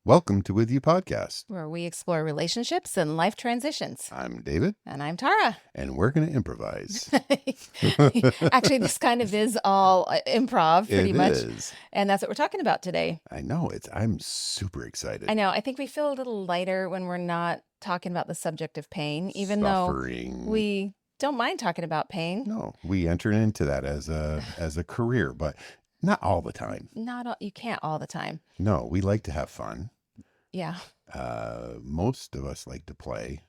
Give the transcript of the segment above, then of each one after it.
Welcome to With You Podcast. where we explore relationships and life transitions. I'm David, And I'm Tara. and we're going to improvise. Actually, this kind of is all improv, pretty It much. is. And that's what we're talking about today. I know. I'm super excited. I know. I think we feel a little lighter when we're not talking about the subject of pain, even Suffering. though we don't mind talking about pain. No, we entered into that as a career, but not all the time. You can't all the time. No, we like to have fun. Yeah. Most of us like to play.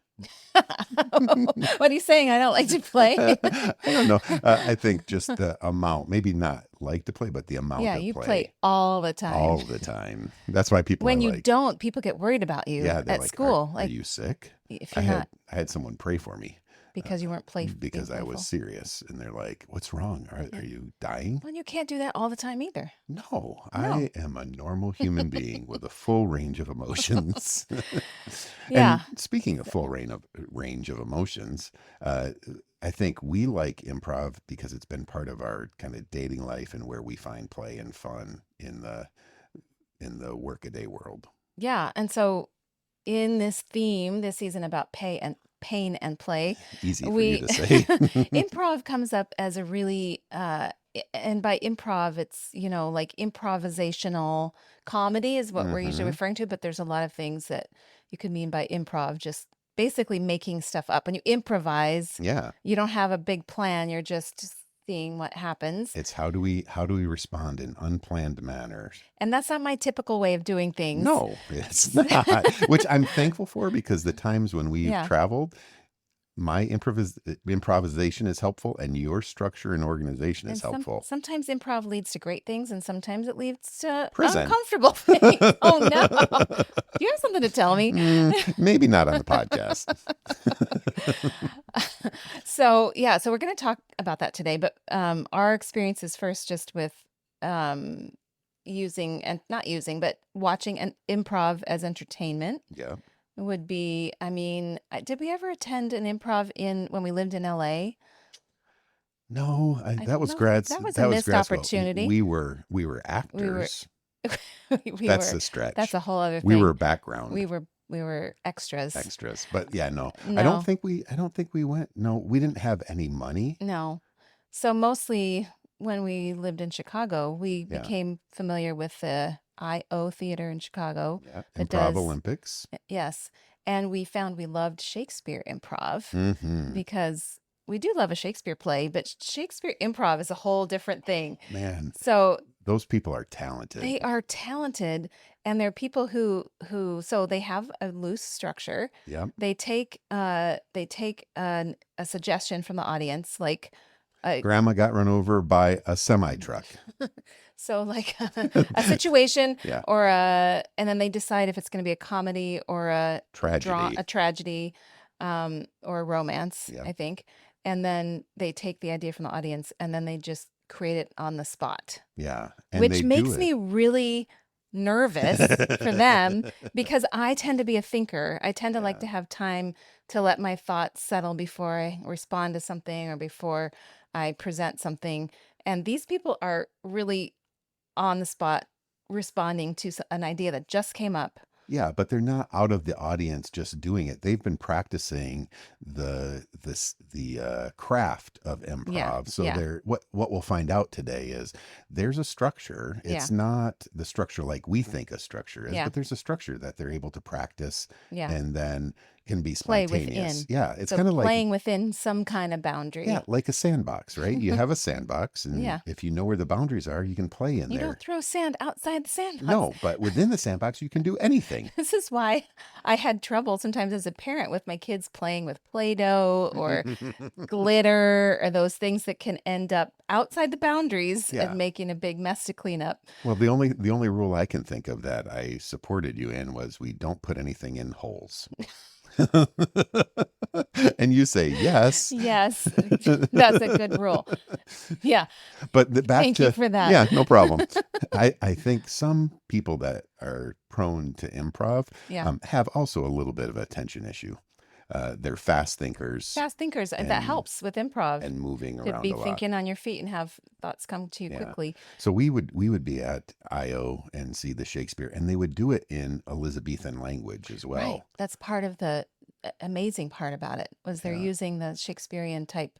What are you saying? I don't like to play. I don't know. I think just the amount, maybe not like to play, but the amount Yeah, of you play. play all the time. All the time. That's why people When are you like, don't, people get worried about you yeah, they're at like, school. Are you sick? If you're not, I had someone pray for me. because you weren't Because I was serious, and they're like, "What's wrong? Are you dying?" Well, you can't do that all the time either. No, I am a normal human being with a full range of emotions. Yeah. And speaking of full range of emotions, I think we like improv because it's been part of our kind of dating life and where we find play and fun in the workaday world. Yeah. And so in this theme, this season about pain and play, Easy for you to say. improv comes up as a really, and by improv, it's, like improvisational comedy is what we're usually Mhm. referring to. But there's a lot of things that you could mean by improv, just basically making stuff up. When you improvise, Yeah. you don't have a big plan. You're just seeing what happens. It's how do we respond in unplanned manners? And that's not my typical way of doing things. No, it's not. Which I'm thankful for, because the times when we've Yeah. traveled, my improvisation is helpful, and your structure and organization is And helpful. sometimes improv leads to great things, and sometimes it leads to Prison. uncomfortable things. Oh no! Do you have something to tell me? Maybe not on the podcast. So we're going to talk about that today. But our experiences first, just with using and not using, but watching an improv as entertainment. Yeah. Would be, did we ever attend an improv when we lived in LA? No, that don't was know. grad. That was a that missed grad school. opportunity. We were actors. We That's were, the stretch. that's a whole other thing. We were background. We were extras. Extras. But yeah, no. No. I don't think we went. No, we didn't have any money. No. So mostly when we lived in Chicago, we Yeah. became familiar with the I.O. Theater in Chicago. Yeah. That Improv does- Olympics. Yes. And we found we loved Shakespeare improv Mm-hmm. because we do love a Shakespeare play, but Shakespeare improv is a whole different thing. Man, So those people are talented. they are talented, and they're people who so they have a loose structure. Yep. They take a suggestion from the audience, like Grandma got run over by a semi truck. so like a situation, Yeah. or and then they decide if it's going to be a comedy or a Tragedy. tragedy, or a romance, Yeah. I think. And then they take the idea from the audience, and then they just create it on the spot, Yeah. And which they do makes it. me really nervous for them, because I tend to be a thinker. I tend to like Yeah. to have time to let my thoughts settle before I respond to something or before I present something. And these people are really on the spot responding to an idea that just came up. Yeah, but they're not out of the audience just doing it. They've been practicing the craft of improv. Yeah, So yeah. they're what we'll find out today is there's a structure. It's not the structure like we think a structure is, Yeah. but there's a structure that they're able to practice Yeah. and then can be Play spontaneous. within. Yeah, it's So kind of like playing within some kind of boundary. yeah, like a sandbox, right? You have a sandbox, and Yeah. if you know where the boundaries are, you can play in You there. don't throw sand outside the sandbox. No, but within the sandbox, you can do anything. This is why I had trouble sometimes as a parent with my kids playing with Play-Doh or glitter or those things that can end up outside the boundaries Yeah. of making a big mess to clean up. Well, the only rule I can think of that I supported you in was we don't put anything in holes. And you say yes. Yes, that's a good rule. Yeah. But back Thank to you for that. Yeah, no problem. I think some people that are prone to improv Yeah. have also a little bit of a attention issue. they're fast thinkers Fast thinkers, and that and helps with improv and moving to around be a lot. thinking on your feet and have thoughts come to you Yeah. quickly. So we would be at IO and see the Shakespeare, and they would do it in Elizabethan language as well. Right. That's part of the amazing part about it was they're Yeah. using the Shakespearean type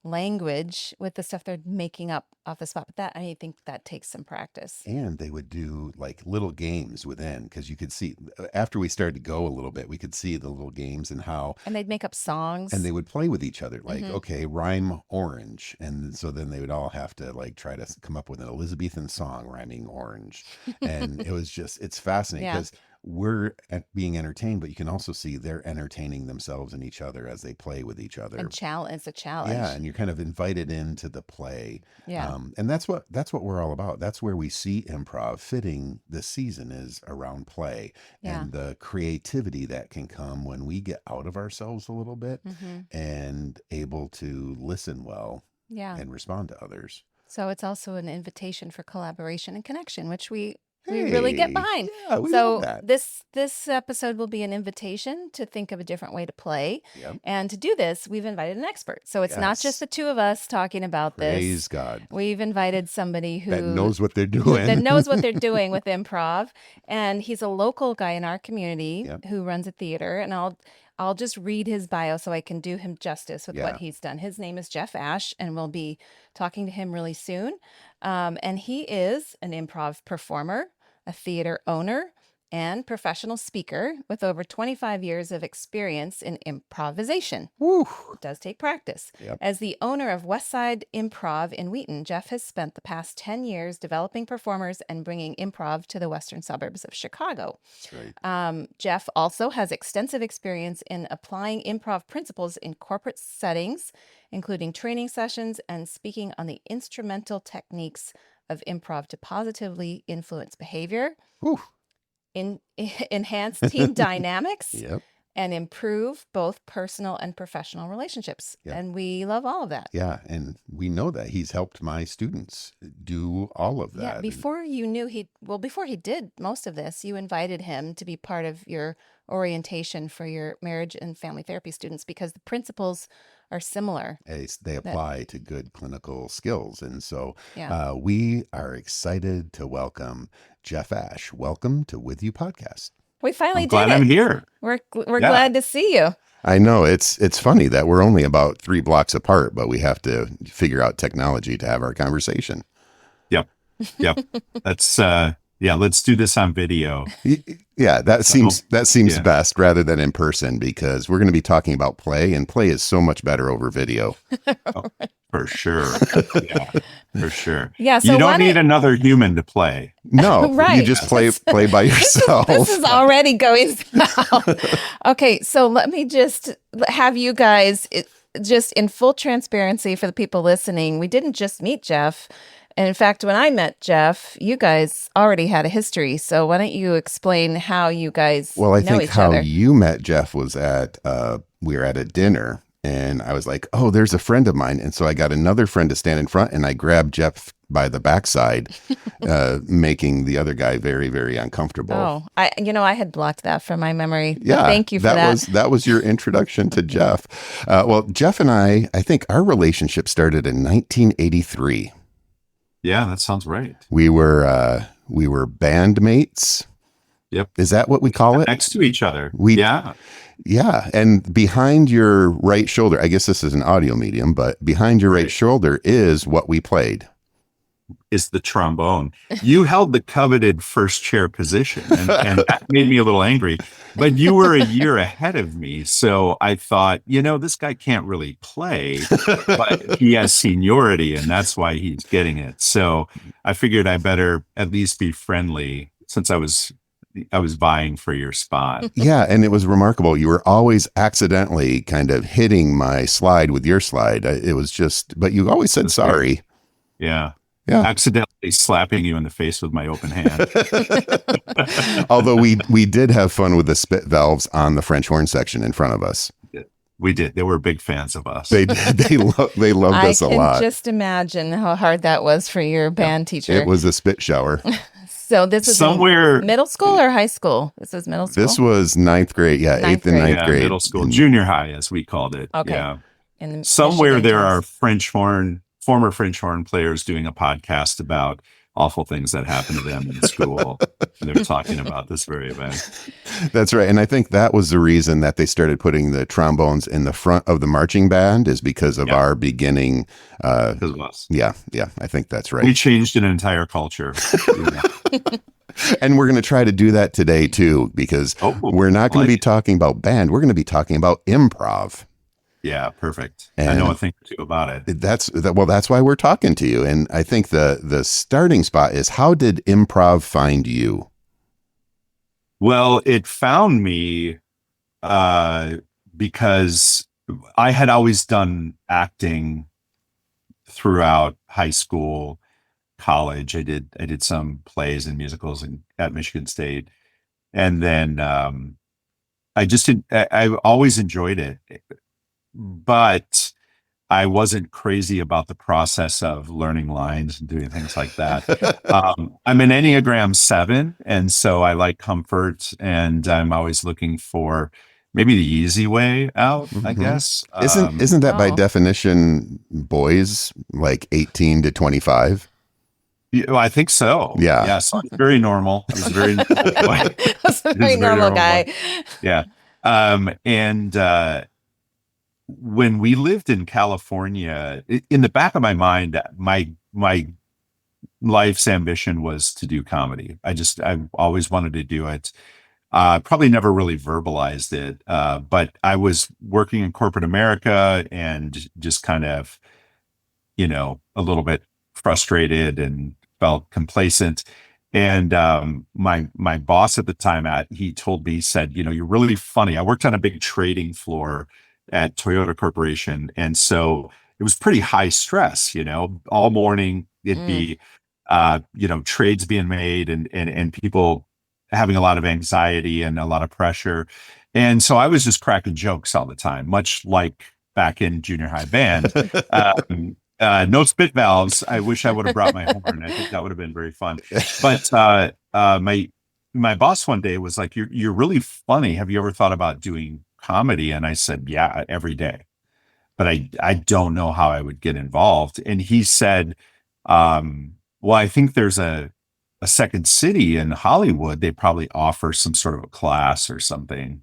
language with the stuff they're making up off the spot. But that I think that takes some practice. And they would do like little games within, because you could see after we started to go a little bit, we could see the little games and how, And they'd make up songs. and they would play with each other, like, Mhm. okay, rhyme orange. And so then they would all have to like try to come up with an Elizabethan song rhyming orange. And it was just, it's fascinating Yeah. because we're being entertained, but you can also see they're entertaining themselves and each other as they play with each other. And it's a challenge. Yeah, and you're kind of invited into the play. Yeah. And that's what we're all about. That's where we see improv fitting this season, is around play Yeah. and the creativity that can come when we get out of ourselves a little bit Mhm. and able to listen well Yeah. and respond to others. So it's also an invitation for collaboration and connection, which we really get Hey, behind. yeah, we So love that. this episode will be an invitation to think of a different way to play. Yep. And to do this, we've invited an expert. So it's not Yes. just the two of us talking about Praise this. God. We've invited somebody who That knows what they're doing. that knows what they're doing with improv, and he's a local guy in our community Yep. who runs a theater. And I'll just read his bio so I can do him justice with Yeah. what he's done. His name is Jeff Ash, and we'll be talking to him really soon. And he is an improv performer, a theater owner, and professional speaker with over 25 years of experience in improvisation. Woo. It does take practice. Yep. As the owner of Westside Improv in Wheaton, Jeff has spent the past 10 years developing performers and bringing improv to the western suburbs of Chicago. That's right. Jeff also has extensive experience in applying improv principles in corporate settings, including training sessions and speaking on the instrumental techniques of improv to positively influence behavior, Woo. enhance team dynamics, Yep. and improve both personal and professional relationships. Yeah. And we love all of that. Yeah, and we know that he's helped my students do all of that. Yeah, before he did most of this, you invited him to be part of your orientation for your marriage and family therapy students because the principles are similar. They apply to good clinical skills. And so Yeah. we are excited to welcome Jeff Ash. Welcome to With You Podcast. We finally I'm did glad it. I'm here. We're Yeah. glad to see you. I know it's funny that we're only about 3 blocks apart, but we have to figure out technology to have our conversation. Yep. That's let's do this on video. Yeah, that seems yeah. best rather than in person, because we're going to be talking about play, and play is so much better over video. For sure. Yeah, for sure. Yeah, so you why don't need another human to play. No, Right. you just play by yourself. This is already going south. Okay, so let me just have you guys, just in full transparency for the people listening, we didn't just meet Jeff. And in fact, when I met Jeff, you guys already had a history. So why don't you explain how you guys Well, I know think each how other? you met Jeff was at we were at a dinner, and I was like, "Oh, there's a friend of mine," and so I got another friend to stand in front, and I grabbed Jeff by the backside, making the other guy very, very uncomfortable. Oh, I had blocked that from my memory. But Yeah, thank you for that. that was your introduction to Jeff. Well, Jeff and I think our relationship started in 1983. Yeah, that sounds right. We were bandmates. Yep. Is that what we call it? Next to each other. Yeah. And behind your right shoulder, I guess this is an audio medium, but behind your right shoulder is what we played. Is the trombone. You held the coveted first chair position, and that made me a little angry. But you were a year ahead of me, so I thought, this guy can't really play, but he has seniority, and that's why he's getting it. So I figured I better at least be friendly, since I was vying for your spot. Yeah, and it was remarkable. You were always accidentally kind of hitting my slide with your slide. It was just, but you always said sorry. Yeah. Yeah. Accidentally slapping you in the face with my open hand. Although we did have fun with the spit valves on the French horn section in front of us. We did. They were big fans of us. They loved us a lot. I can just imagine how hard that was for your band teacher. It was a spit shower. So this is in somewhere, middle school or high school? This was middle school. This was ninth grade. Yeah, Ninth eighth and grade. ninth yeah, grade. middle school, in- junior high, as we called it. Okay. Yeah. In the Somewhere Michigan there jazz. are former French horn players doing a podcast about awful things that happened to them in school. And they're talking about this very event. That's right. And I think that was the reason that they started putting the trombones in the front of the marching band, is because of Yeah. our beginning. Because of us. Yeah. I think that's We right. changed an entire culture. And we're going to try to do that today too, because we're not going to be talking about band. We're going to be talking about improv. Yeah, perfect. And I know a thing or two about it. That's why we're talking to you. And I think the starting spot is, how did improv find you? Well, it found me because I had always done acting throughout high school, college. I did some plays and musicals at Michigan State, and then I always enjoyed it, but I wasn't crazy about the process of learning lines and doing things like that. I'm an Enneagram 7, and so I like comfort, and I'm always looking for maybe the easy way out, I guess. Isn't that by Oh. definition boys like 18 to 25? Well, I think so. Yeah. Yeah. So it's very normal. I was a very normal boy. That's a It is very a very normal normal guy. boy. Yeah. And when we lived in California, in the back of my mind, my life's ambition was to do comedy. I always wanted to do it. Probably never really verbalized it, but I was working in corporate America and just kind of, a little bit frustrated and felt complacent. And my boss at the time, he told me, he said, you're really funny. I worked on a big trading floor at Toyota Corporation, and so it was pretty high stress. All morning it'd be trades being made and people having a lot of anxiety and a lot of pressure. And so I was just cracking jokes all the time, much like back in junior high band. No spit valves. I wish I would have brought my horn. I think that would have been very fun. But my boss one day was like, "You're really funny. Have you ever thought about doing comedy?" And I said, "Yeah, every day." But I don't know how I would get involved. And he said, "Well, I think there's a second city in Hollywood. They probably offer some sort of a class or something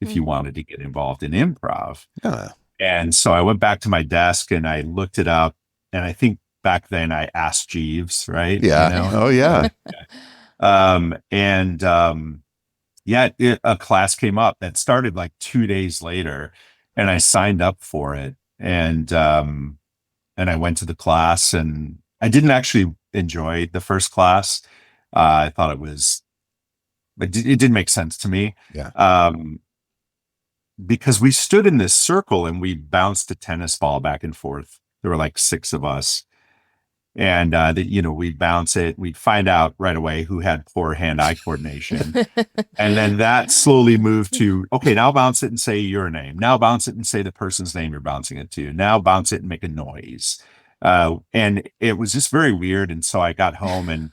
if you wanted to get involved in improv." Yeah. And so I went back to my desk and I looked it up. And I think back then I asked Jeeves, right? Yeah. Oh, yeah. A class came up that started like 2 days later, and I signed up for it. And I went to the class, and I didn't actually enjoy the first class. I thought it didn't make sense to me. Yeah. Because we stood in this circle and we bounced a tennis ball back and forth. There were like 6 of us. And, we'd bounce it. We'd find out right away who had poor hand-eye coordination. And then that slowly moved to, okay, now bounce it and say your name. Now bounce it and say the person's name you're bouncing it to. Now bounce it and make a noise. And it was just very weird. And so I got home and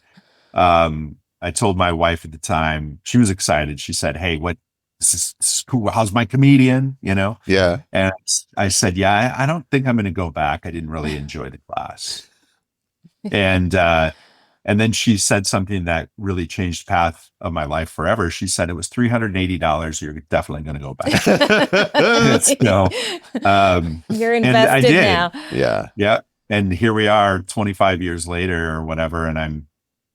I told my wife at the time, she was excited. She said, "Hey, this is cool. How's my comedian?" Yeah. And I said, "Yeah, I don't think I'm going to go back. I didn't really enjoy the class." And then she said something that really changed the path of my life forever. She said, "It was $380. You're definitely going to go back." You're and I invested did. now. Yeah. Yeah. And here we are 25 years later or whatever, and I'm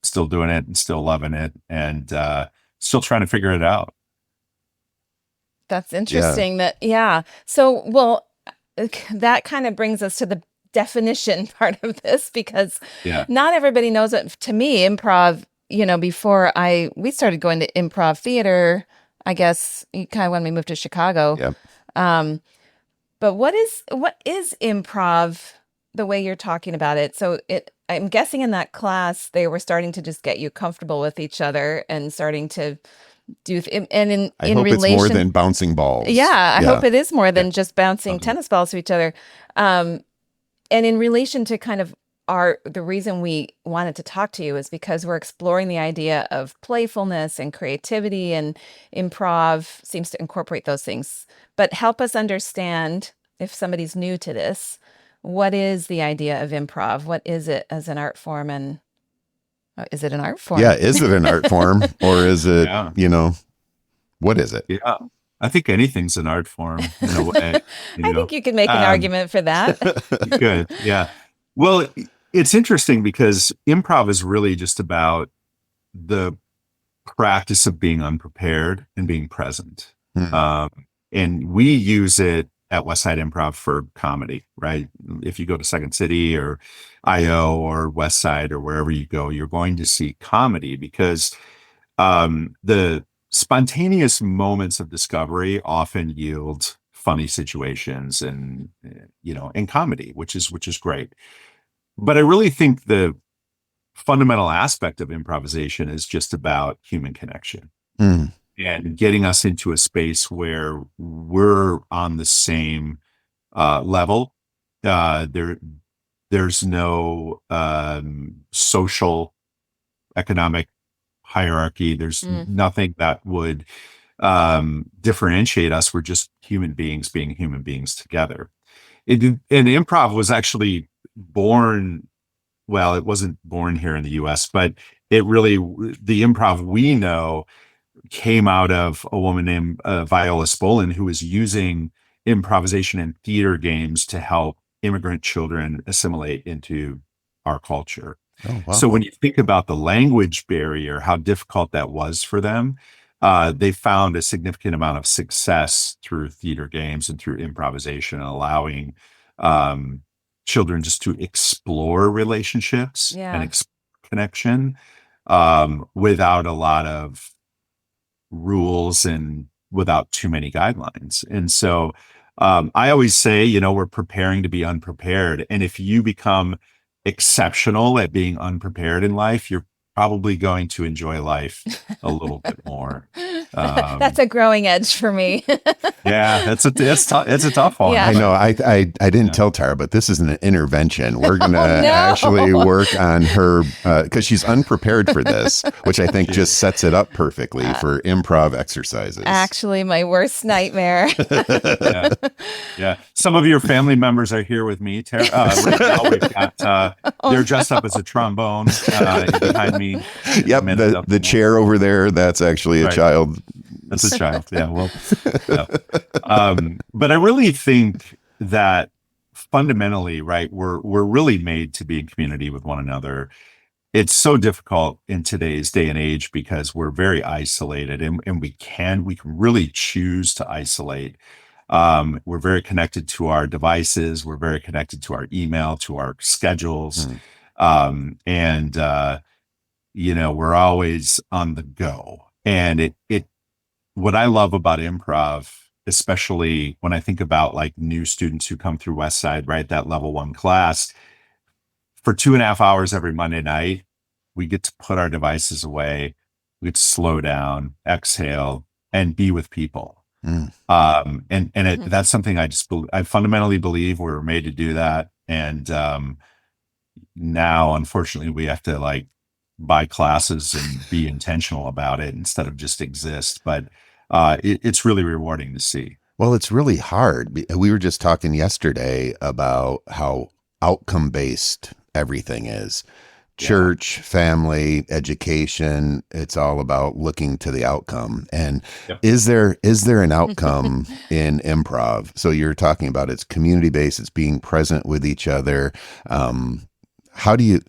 still doing it and still loving it and still trying to figure it out. That's interesting. So, well, that kind of brings us to the definition part of this, because not everybody knows it. To me, improv, before we started going to improv theater, I guess kind of when we moved to Chicago. Yep. But what is improv the way you're talking about it? So I'm guessing in that class, they were starting to just get you comfortable with each other and starting to do I hope it's more than bouncing balls. I hope it is more than just bouncing tennis balls to each other. And in relation to kind of the reason we wanted to talk to you is because we're exploring the idea of playfulness and creativity, and improv seems to incorporate those things. But help us understand, if somebody's new to this, what is the idea of improv? What is it as an art form? And is it an art Yeah, form? is it an art form, or is it, Yeah. what is it? Yeah. I think anything's an art form in a way, I think you could make an argument for that. Good. Yeah. Well, it's interesting because improv is really just about the practice of being unprepared and being present. Hmm. And we use it at Westside Improv for comedy, right? If you go to Second City or IO or Westside or wherever you go, you're going to see comedy because the spontaneous moments of discovery often yield funny situations and and comedy, which is great. But I really think the fundamental aspect of improvisation is just about human connection Hmm. and getting us into a space where we're on the same level. There's no social economic hierarchy. There's Mm. nothing that would differentiate us. We're just human beings being human beings together. And improv was actually born, well, it wasn't born here in the US, but the improv we know came out of a woman named Viola Spolin, who was using improvisation and theater games to help immigrant children assimilate into our culture. Oh, wow. So when you think about the language barrier, how difficult that was for them, they found a significant amount of success through theater games and through improvisation, allowing um, children just to explore relationships and Yeah. connection without a lot of rules and without too many guidelines. And so I always say, we're preparing to be unprepared. And if you become exceptional at being unprepared in life, you're probably going to enjoy life a little bit more. That's a growing edge for me. Yeah, it's a tough one. Yeah. I know. I didn't tell Tara, but this is an intervention. We're gonna Oh, no. actually work on her because she's unprepared for this, which I think just sets it up perfectly for improv exercises. Actually, my worst nightmare. Yeah. Yeah. Some of your family members are here with me. Right now we've got, they're dressed up as a trombone behind me. Yep, the chair over there, that's actually a Right. child. That's a child. Yeah. Well, yeah. But I really think that fundamentally, right, we're really made to be in community with one another. It's so difficult in today's day and age because we're very isolated and we can really choose to isolate. We're very connected to our devices. We're very connected to our email, to our schedules. And we're always on the go. And what I love about improv, especially when I think about like new students who come through Westside, right, that level 1 class, for 2.5 hours every Monday night, we get to put our devices away. We get to slow down, exhale, and be with people. That's something I fundamentally believe we're made to do that. And now, unfortunately, we have to like buy classes and be intentional about it instead of just exist. But it's really rewarding to see. Well, it's really hard. We were just talking yesterday about how outcome based everything is. Church, family, education, it's all about looking to the outcome. And Yep. is there an outcome in improv? So you're talking about it's community based, it's being present with each other. How do you,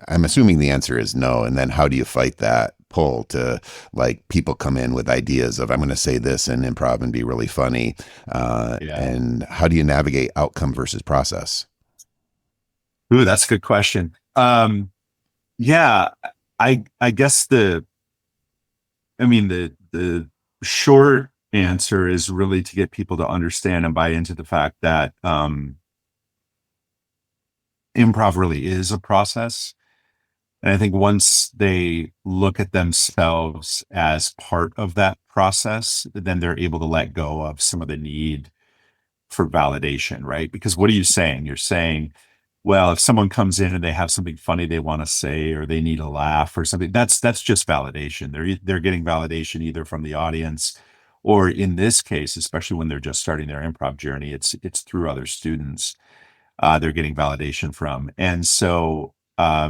I'm assuming the answer is no. And then how do you fight that pull to like people come in with ideas of I'm going to say this in improv and be really funny. And how do you navigate outcome versus process? Ooh, that's a good question. Yeah, I guess the short answer is really to get people to understand and buy into the fact that improv really is a process. And I think once they look at themselves as part of that process, then they're able to let go of some of the need for validation, right? Because what are you saying? You're saying, well, if someone comes in and they have something funny they want to say, or they need a laugh or something, that's just validation. They're getting validation either from the audience, or in this case, especially when they're just starting their improv journey, it's through other students they're getting validation from. And so a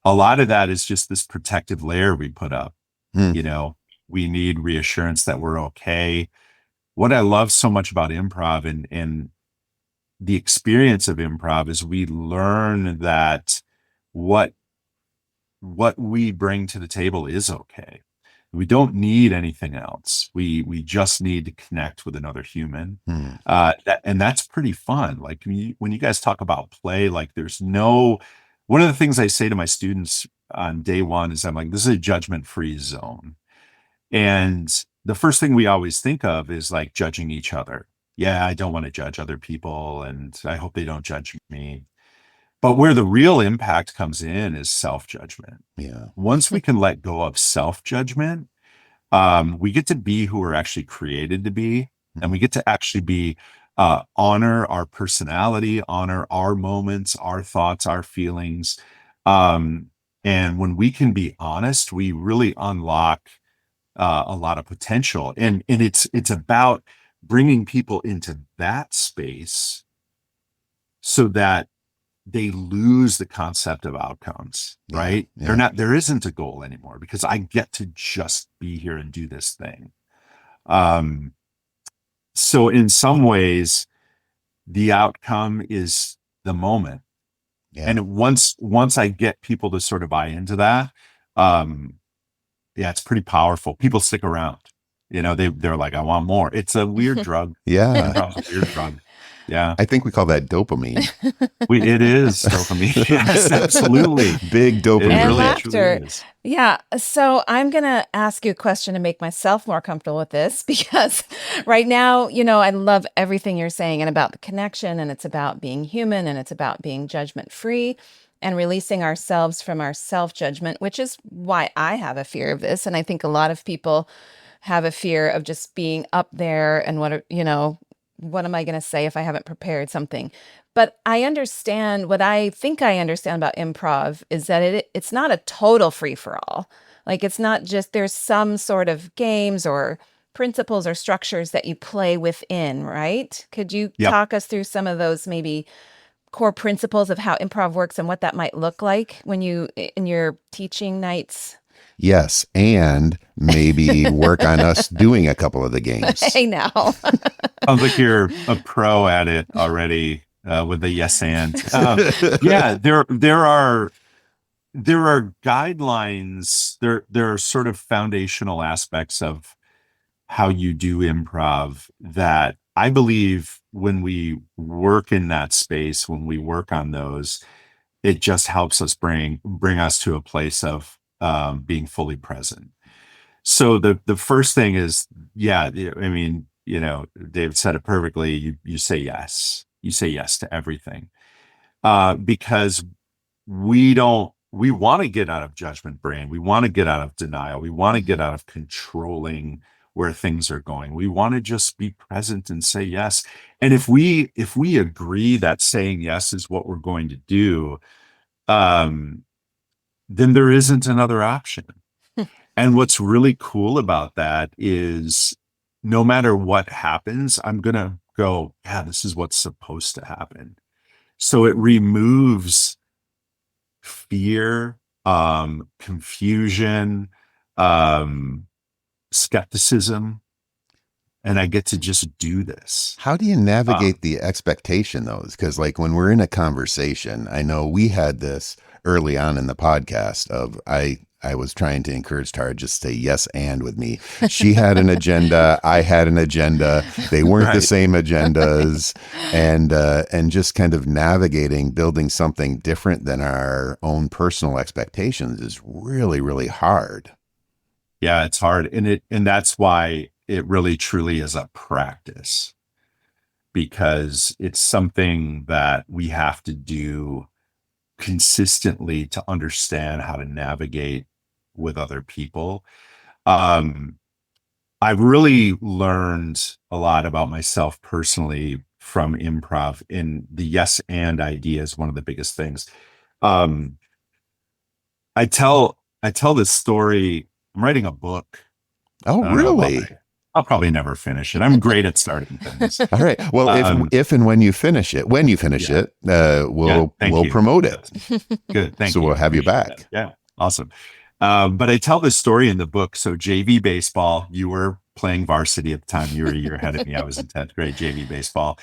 lot of that is just this protective layer we put up. Hmm. You know, we need reassurance that we're okay. What I love so much about improv and the experience of improv is we learn that what what we bring to the table is okay. We don't need anything else. We just need to connect with another human. Hmm. And that's pretty fun. Like when you guys talk about play, like there's no, one of the things I say to my students on day one is I'm like, this is a judgment-free zone. And the first thing we always think of is like judging each other. Yeah, I don't want to judge other people, and I hope they don't judge me. But where the real impact comes in is self-judgment. Yeah. Once we can let go of self-judgment, we get to be who we're actually created to be, and we get to actually be honor our personality, honor our moments, our thoughts, our feelings. Um, and when we can be honest, we really unlock a lot of potential. And it's about bringing people into that space so that they lose the concept of outcomes, Yeah. right? Yeah. There isn't a goal anymore because I get to just be here and do this thing. Um, so in some ways, the outcome is the moment. Yeah. And once I get people to sort of buy into that, um, yeah, it's pretty powerful. People stick around. You know, they're like, I want more. It's a weird drug. Yeah. Improv's a weird drug. Yeah. I think we call that dopamine. It is dopamine. Yes, absolutely. Big It dopamine. And really truly laughter. is. Yeah. So I'm going to ask you a question to make myself more comfortable with this because right now, I love everything you're saying and about the connection, and it's about being human, and it's about being judgment free and releasing ourselves from our self judgment, which is why I have a fear of this. And I think a lot of people have a fear of just being up there and what am I going to say if I haven't prepared something? But I understand what I think I understand about improv is that it's not a total free for all. Like it's not just there's some sort of games or principles or structures that you play within, right? Could you Yep. talk us through some of those maybe core principles of how improv works and what that might look like when you in your teaching nights? Yes. And maybe work on us doing a couple of the games. Hey now. Sounds like you're a pro at it already with the yes and. Yeah, there are guidelines. There are sort of foundational aspects of how you do improv that I believe when we work in that space, when we work on those, it just helps us bring us to a place of being fully present. So the first thing is, yeah, I mean, Dave said it perfectly. You say yes. You say yes to everything. Because we want to get out of judgment brain. We want to get out of denial. We want to get out of controlling where things are going. We want to just be present and say yes. And if we agree that saying yes is what we're going to do, um, then there isn't another option. And what's really cool about that is no matter what happens, I'm going to go, yeah, this is what's supposed to happen. So it removes fear, confusion, um, skepticism, and I get to just do this. How do you navigate the expectation, though? Because, like, when we're in a conversation, I know we had this early on in the podcast of I was trying to encourage Tara just say yes and with me. She had an agenda, I had an agenda. They weren't the Right. same agendas, and just kind of navigating building something different than our own personal expectations is really, really hard. Yeah, it's hard. And that's why it really truly is a practice, because it's something that we have to do consistently to understand how to navigate with other people. I've really learned a lot about myself personally from improv, in the yes and idea is one of the biggest things. Um, I tell this story. I'm writing a book. Oh, I don't know really? why. I'll probably never finish it. I'm great at starting things. All right. Well, if and when you finish it, Yeah. we'll you. promote it. Good. Thank So you. we'll have you Appreciate back. that. Yeah. Awesome. But I tell this story in the book. So JV baseball, you were playing varsity at the time. You were a year ahead of me. I was in 10th grade JV baseball.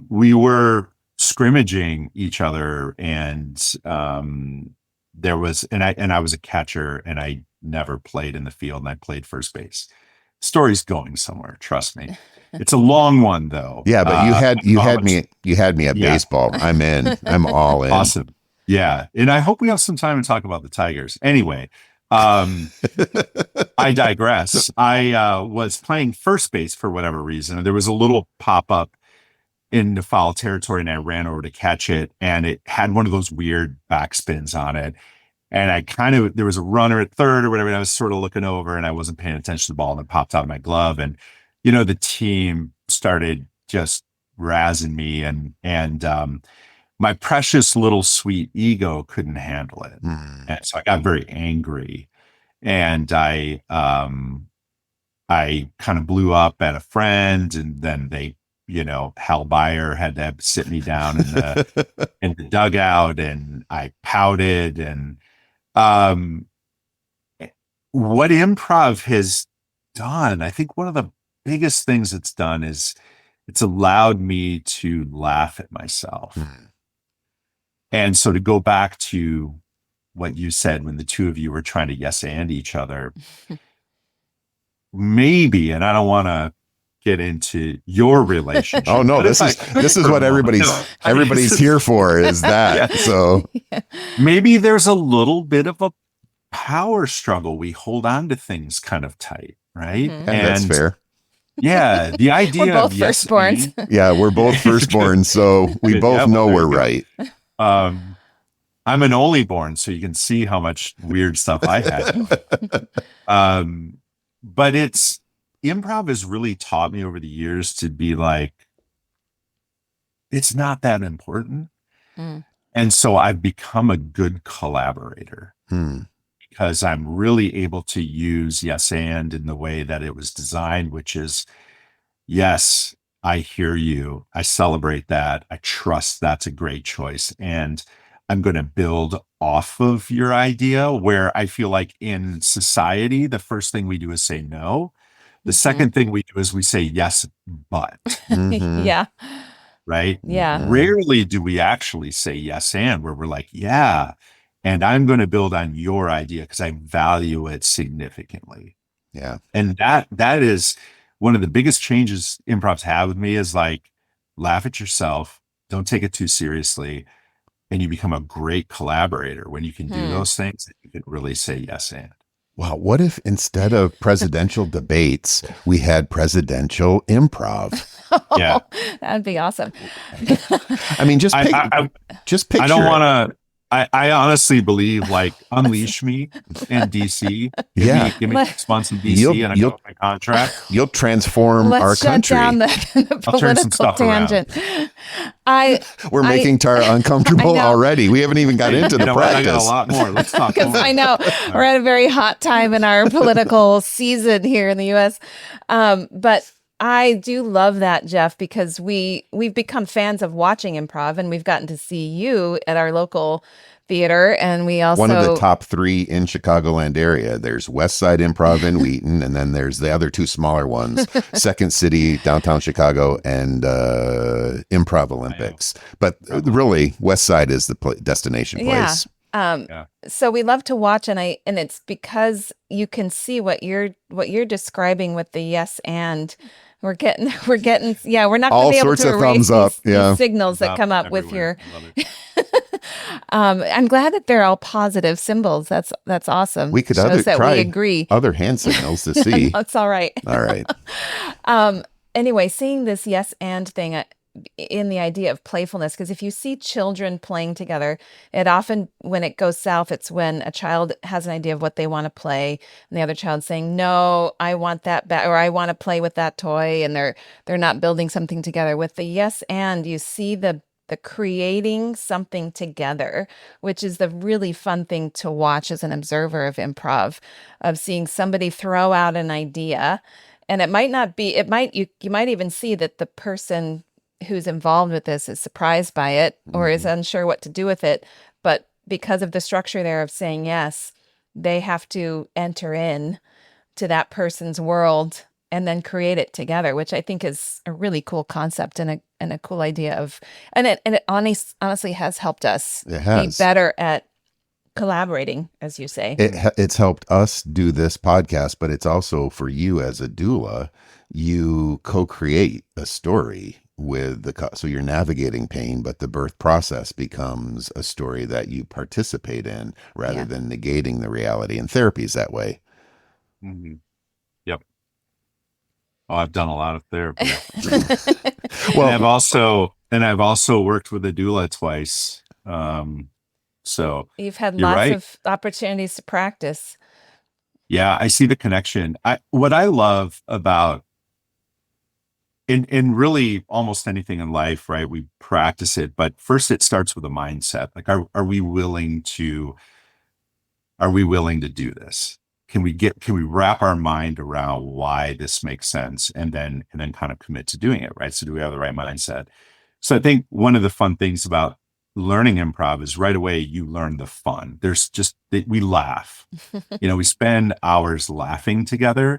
We were scrimmaging each other, and there was, and I was a catcher, and I never played in the field, and I played first base. Story's going somewhere, trust me. It's a long one though. Yeah, but you had me at Yeah. baseball. I'm in. I'm all in. Awesome. Yeah. And I hope we have some time to talk about the Tigers. Anyway, I digress. I was playing first base for whatever reason, and there was a little pop-up in the foul territory, and I ran over to catch it, and it had one of those weird backspins on it. And there was a runner at third or whatever, and I was sort of looking over, and I wasn't paying attention to the ball, and it popped out of my glove. And, the team started just razzing me, and my precious little sweet ego couldn't handle it. And so I got very angry, and I kind of blew up at a friend, and then Hal Bayer had to sit me down in the dugout, and I pouted. And what improv has done, I think one of the biggest things it's done is it's allowed me to laugh at myself. And so to go back to what you said when the two of you were trying to yes and each other, maybe, and I don't want to get into your relationship. Oh no, this is what everybody's here for, is that. Yeah. So maybe there's a little bit of a power struggle. We hold on to things kind of tight, right? And that's fair. Yeah, the idea we're both of firstborns. Yeah, we're both firstborn, so we both know we're right. I'm an only born, so you can see how much weird stuff I had. But improv has really taught me over the years to be like, it's not that important. And so I've become a good collaborator because I'm really able to use yes and in the way that it was designed, which is, yes, I hear you. I celebrate that. I trust that's a great choice. And I'm going to build off of your idea, where I feel like in society, the first thing we do is say no. The second thing we do is we say yes, but. Yeah. Right? Yeah. Rarely do we actually say yes and, where we're like, yeah, and I'm going to build on your idea because I value it significantly. Yeah. And that is one of the biggest changes improvs have with me, is like, laugh at yourself, don't take it too seriously, and you become a great collaborator when you can do those things. You can really say yes and. Wow, what if instead of presidential debates, we had presidential improv? Yeah, that'd be awesome. I mean, just picture. I don't want to. I honestly believe, like, unleash me in DC. Give me 6 months in DC, and I got my contract. You'll transform our country. Shut down the political tangent. We're making Tara uncomfortable already. We haven't even got into the practice. I got a lot more. Let's talk more. I know we're at a very hot time in our political season here in the U.S. But I do love that, Jeff, because we've become fans of watching improv, and we've gotten to see you at our local theater, and we also one of the top 3 in Chicagoland area. There's Westside Improv in Wheaton, and then there's the other 2 smaller ones, Second City, downtown Chicago, and Improv Olympics. But really, Westside is the destination place. So we love to watch, and it's because you can see what you're describing with the yes and. We're getting we're not going to be able to erase these signals that come up with your I'm glad that they're all positive symbols. That's awesome. We could try we agree other hand signals to see. That's all right. All right. Anyway, seeing this yes and thing, in the idea of playfulness, because if you see children playing together, it often, when it goes south, it's when a child has an idea of what they want to play, and the other child saying, "No, I want that back," or "I want to play with that toy," and they're not building something together. With the yes and, you see the creating something together, which is the really fun thing to watch as an observer of improv, of seeing somebody throw out an idea. And it might not be, it might, you might even see that the person who's involved with this is surprised by it or is unsure what to do with it. But because of the structure there of saying yes, they have to enter in to that person's world and then create it together, which I think is a really cool concept and a cool idea of, and it honestly has helped us It be has. better at collaborating, as you say. It's helped us do this podcast, but it's also for you as a doula. You co-create a story with so you're navigating pain, but the birth process becomes a story that you participate in rather Yeah. than negating the reality. And therapy is that way. Mhm. Yep. Oh, I've done a lot of therapy. Well, And I've also worked with a doula twice. So You've had you're lots right. of opportunities to practice. Yeah, I see the connection. What I love about in really almost anything in life, right? We practice it, but first it starts with a mindset. Like, are we willing to do this? Can we wrap our mind around why this makes sense and then kind of commit to doing it, right? So do we have the right mindset? So I think one of the fun things about learning improv is right away you learn the fun. There's just we laugh. We spend hours laughing together.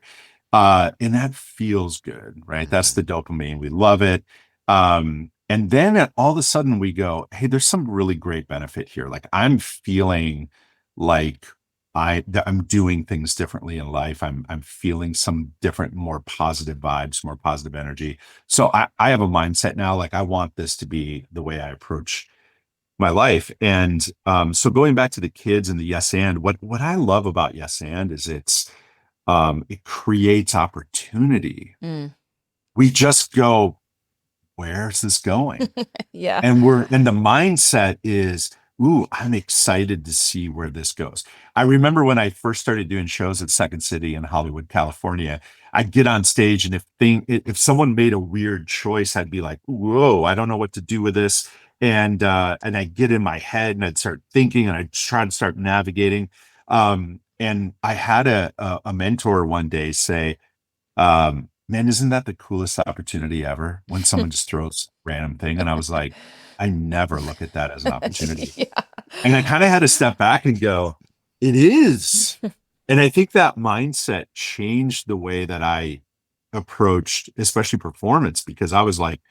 And that feels good, right? That's the dopamine. We love it. And then all of a sudden we go, hey, there's some really great benefit here. Like I'm feeling like I'm doing things differently in life. I'm feeling some different, more positive vibes, more positive energy. So I have a mindset now, like I want this to be the way I approach my life. And so going back to the kids and the yes and, what I love about yes and is it creates opportunity. Mm. We just go, where's this going? Yeah. And the mindset is, ooh, I'm excited to see where this goes. I remember when I first started doing shows at Second City in Hollywood, California, I'd get on stage and if someone made a weird choice, I'd be like, whoa, I don't know what to do with this. And I'd get in my head and I'd start thinking and I'd try to start navigating. And I had a mentor one day say, man, isn't that the coolest opportunity ever when someone just throws a random thing? And I was like, I never look at that as an opportunity. Yeah. And I kind of had to step back and go, it is. And I think that mindset changed the way that I approached, especially performance, because I was like,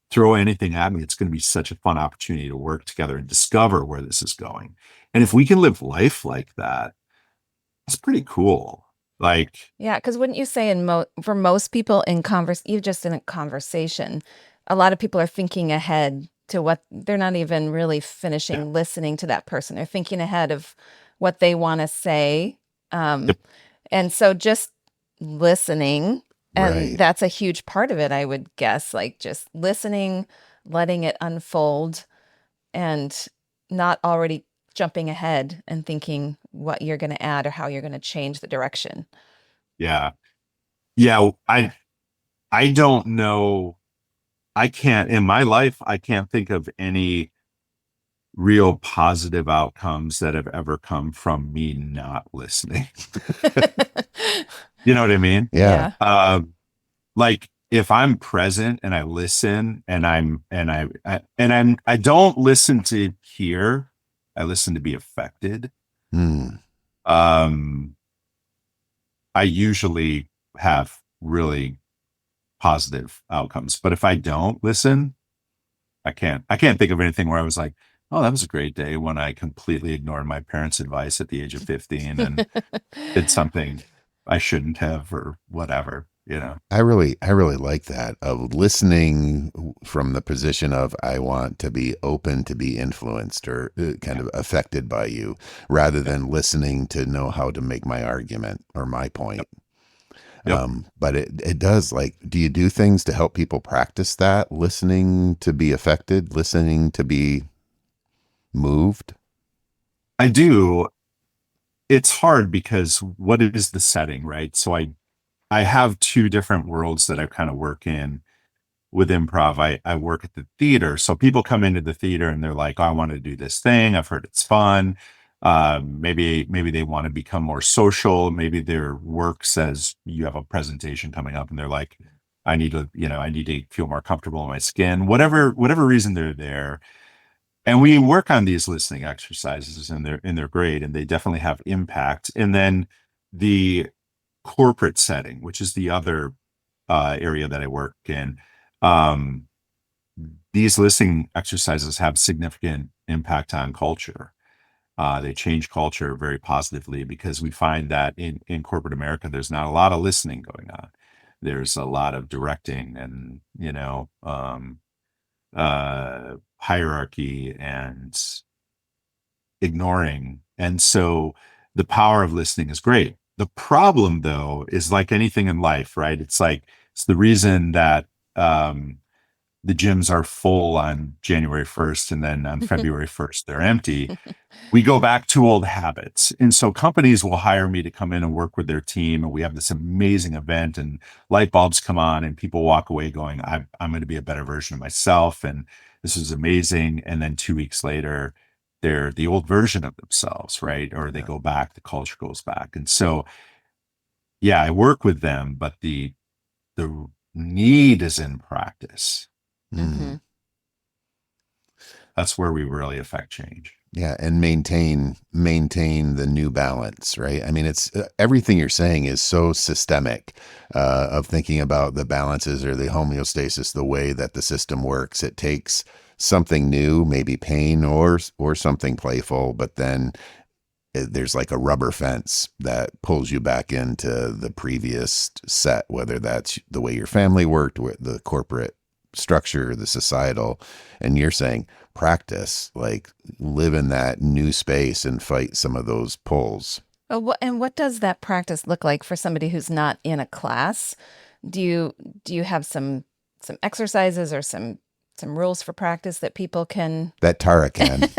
throw anything at me. It's going to be such a fun opportunity to work together and discover where this is going. And if we can live life like that, it's pretty cool. Like, Yeah, because wouldn't you say for most people in even just in a conversation, a lot of people are thinking ahead to what they're not even really finishing listening to that person. They're thinking ahead of what they want to say. yep, And so just listening, and right. that's a huge part of it, I would guess, like just listening, letting it unfold, and not already jumping ahead and thinking what you're going to add or how you're going to change the direction. yeah. Yeah, I don't know. I can't in my life, I can't think of any real positive outcomes that have ever come from me not listening. You know what I mean? Yeah. Yeah. Like if I'm present and I listen and I don't listen to hear, I listen to be affected. Hmm. I usually have really positive outcomes. But if I don't listen, I can't think of anything where I was like, oh, that was a great day when I completely ignored my parents' advice at the age of 15 and did something I shouldn't have or whatever. I really like that of listening from the position of I want to be open to be influenced or kind Yeah. of affected by you rather Yep. than listening to know how to make my argument or my point. Yep. Yep. But it does, like, do you do things to help people practice that? Listening to be affected, listening to be moved? I do. It's hard because what is the setting, right? So I have two different worlds that I kind of work in with improv. I work at the theater. So people come into the theater and they're like, oh, I want to do this thing. I've heard it's fun. Maybe they want to become more social. Maybe their work says you have a presentation coming up and they're like, I need to feel more comfortable in my skin. Whatever reason they're there. And we work on these listening exercises and they're great and they definitely have impact. And then the corporate setting, which is the other area that I work in, um, these listening exercises have significant impact on culture. They change culture very positively because we find that in corporate America, there's not a lot of listening going on. There's a lot of directing and, hierarchy and ignoring. And so the power of listening is great. The problem, though, is like anything in life, right? It's the reason that the gyms are full on January 1st and then on February 1st, they're empty. We go back to old habits. And so companies will hire me to come in and work with their team. And we have this amazing event and light bulbs come on and people walk away going, I'm going to be a better version of myself. And this is amazing. And then 2 weeks later, they're the old version of themselves, right? Or they Yeah. go back, the culture goes back. And so, yeah, I work with them, but the need is in practice. Mm-hmm. That's where we really affect change. Yeah, and maintain the new balance, right? I mean, it's everything you're saying is so systemic, of thinking about the balances or the homeostasis, the way that the system works. It takes something new, maybe pain or something playful, but then there's like a rubber fence that pulls you back into the previous set, whether that's the way your family worked, with the corporate structure, the societal. And you're saying practice, like, live in that new space and fight some of those pulls. And what does that practice look like for somebody who's not in a class? Do you have some exercises or some rules for practice that people can? That Tara can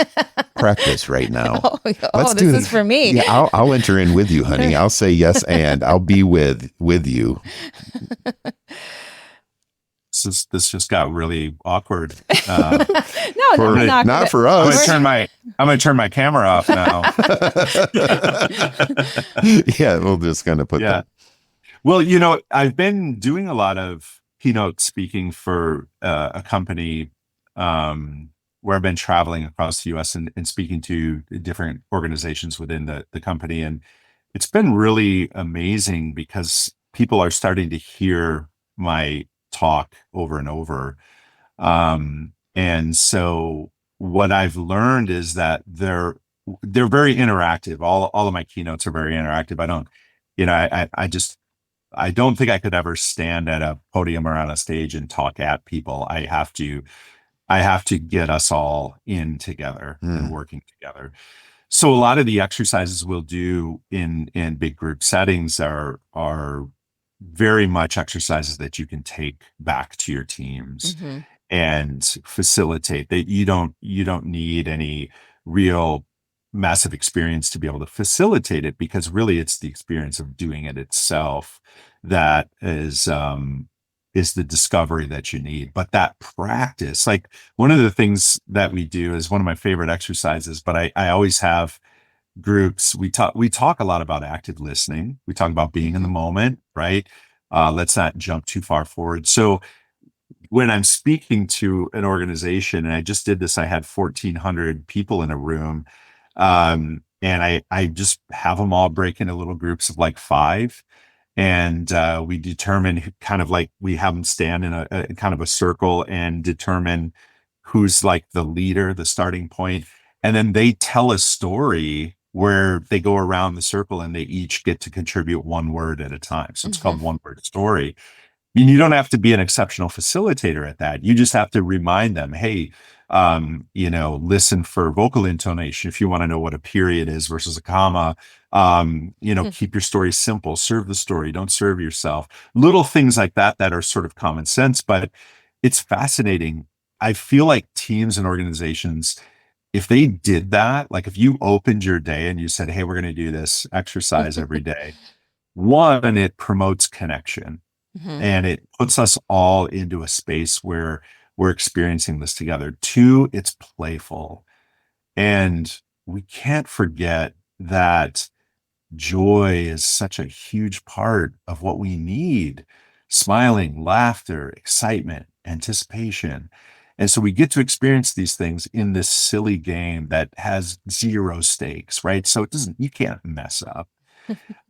practice right now. Oh, Let's this do is for me. Yeah, I'll enter in with you, honey. I'll say yes, and I'll be with you. This just got really awkward. No, Not for I'm us. gonna turn my camera off now. Yeah, we're just gonna put Yeah. that. Well, I've been doing a lot of keynote speaking for a company where I've been traveling across the U.S. and speaking to different organizations within the company, and it's been really amazing because people are starting to hear my talk over and over. And so what I've learned is that they're very interactive. All of my keynotes are very interactive. I don't, I don't think I could ever stand at a podium or on a stage and talk at people. I have to get us all in together and working together. So a lot of the exercises we'll do in big group settings are very much exercises that you can take back to your teams Mm-hmm. and facilitate that. You don't need any real massive experience to be able to facilitate it, because really it's the experience of doing it itself that is the discovery that you need. But that practice, like, one of the things that we do is one of my favorite exercises, but I always have groups. We talk a lot about active listening. We talk about being in the Mm-hmm. moment, right? Let's not jump too far forward. So when I'm speaking to an organization, and I just did this, I had 1,400 people in a room. And I just have them all break into little groups of like 5. And we determine, kind of like, we have them stand in a kind of a circle and determine who's like the leader, the starting point. And then they tell a story where they go around the circle and they each get to contribute one word at a time. So it's Mm-hmm. called one word story. I mean, you don't have to be an exceptional facilitator at that. You just have to remind them, hey, Listen for vocal intonation if you want to know what a period is versus a comma. Keep your story simple, serve the story, don't serve yourself. Little things like that that are sort of common sense, but it's fascinating. I feel like teams and organizations, if they did that, like if you opened your day and you said, hey, we're going to do this exercise every day, one, it promotes connection Mhm. and it puts us all into a space where we're experiencing this together. Two, it's playful. And we can't forget that joy is such a huge part of what we need. Smiling, laughter, excitement, anticipation. And so we get to experience these things in this silly game that has zero stakes, right? So you can't mess up.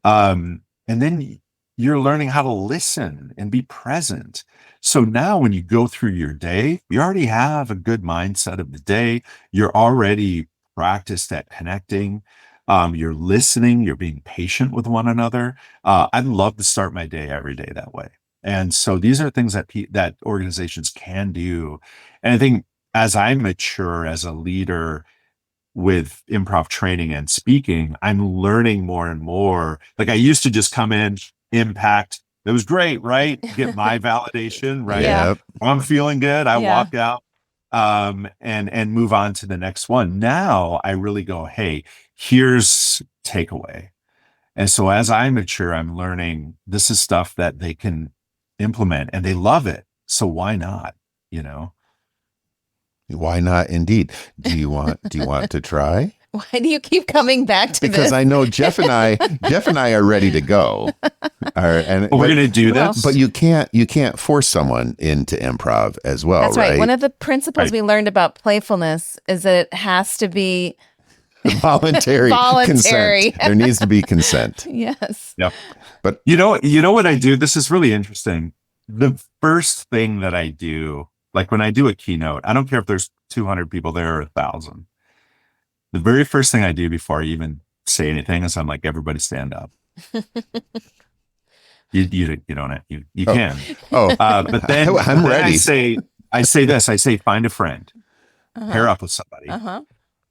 And then you're learning how to listen and be present. So now when you go through your day, you already have a good mindset of the day. You're already practiced at connecting. You're listening, you're being patient with one another. I'd love to start my day every day that way. And so these are things that organizations can do. And I think as I mature as a leader, with improv training and speaking, I'm learning more and more. Like I used to just come in, impact. It was great, right? Get my validation, right? Yeah. Yep. I'm feeling good. I Yeah. walk out and move on to the next one. Now I really go, hey, here's takeaway. And so as I mature, I'm learning this is stuff that they can implement and they love it. So why not? You know? Why not? Indeed. Do you want to try? Why do you keep coming back to Because this? I know Jeff and I are ready to go. We're going to do Well, this. But you can't force someone into improv as well, That's right. right? One of the principles Right. we learned about playfulness is that it has to be Voluntary voluntary. consent. There needs to be consent. Yes. Yeah. But you know what I do? This is really interesting. The first thing that I do, like when I do a keynote, I don't care if there's 200 people there or 1,000. The very first thing I do before I even say anything is I'm like, everybody stand up. You don't have, you Oh. can. Oh, But then I'm ready. I say this. I say find a friend, pair Uh-huh. up with somebody, Uh-huh.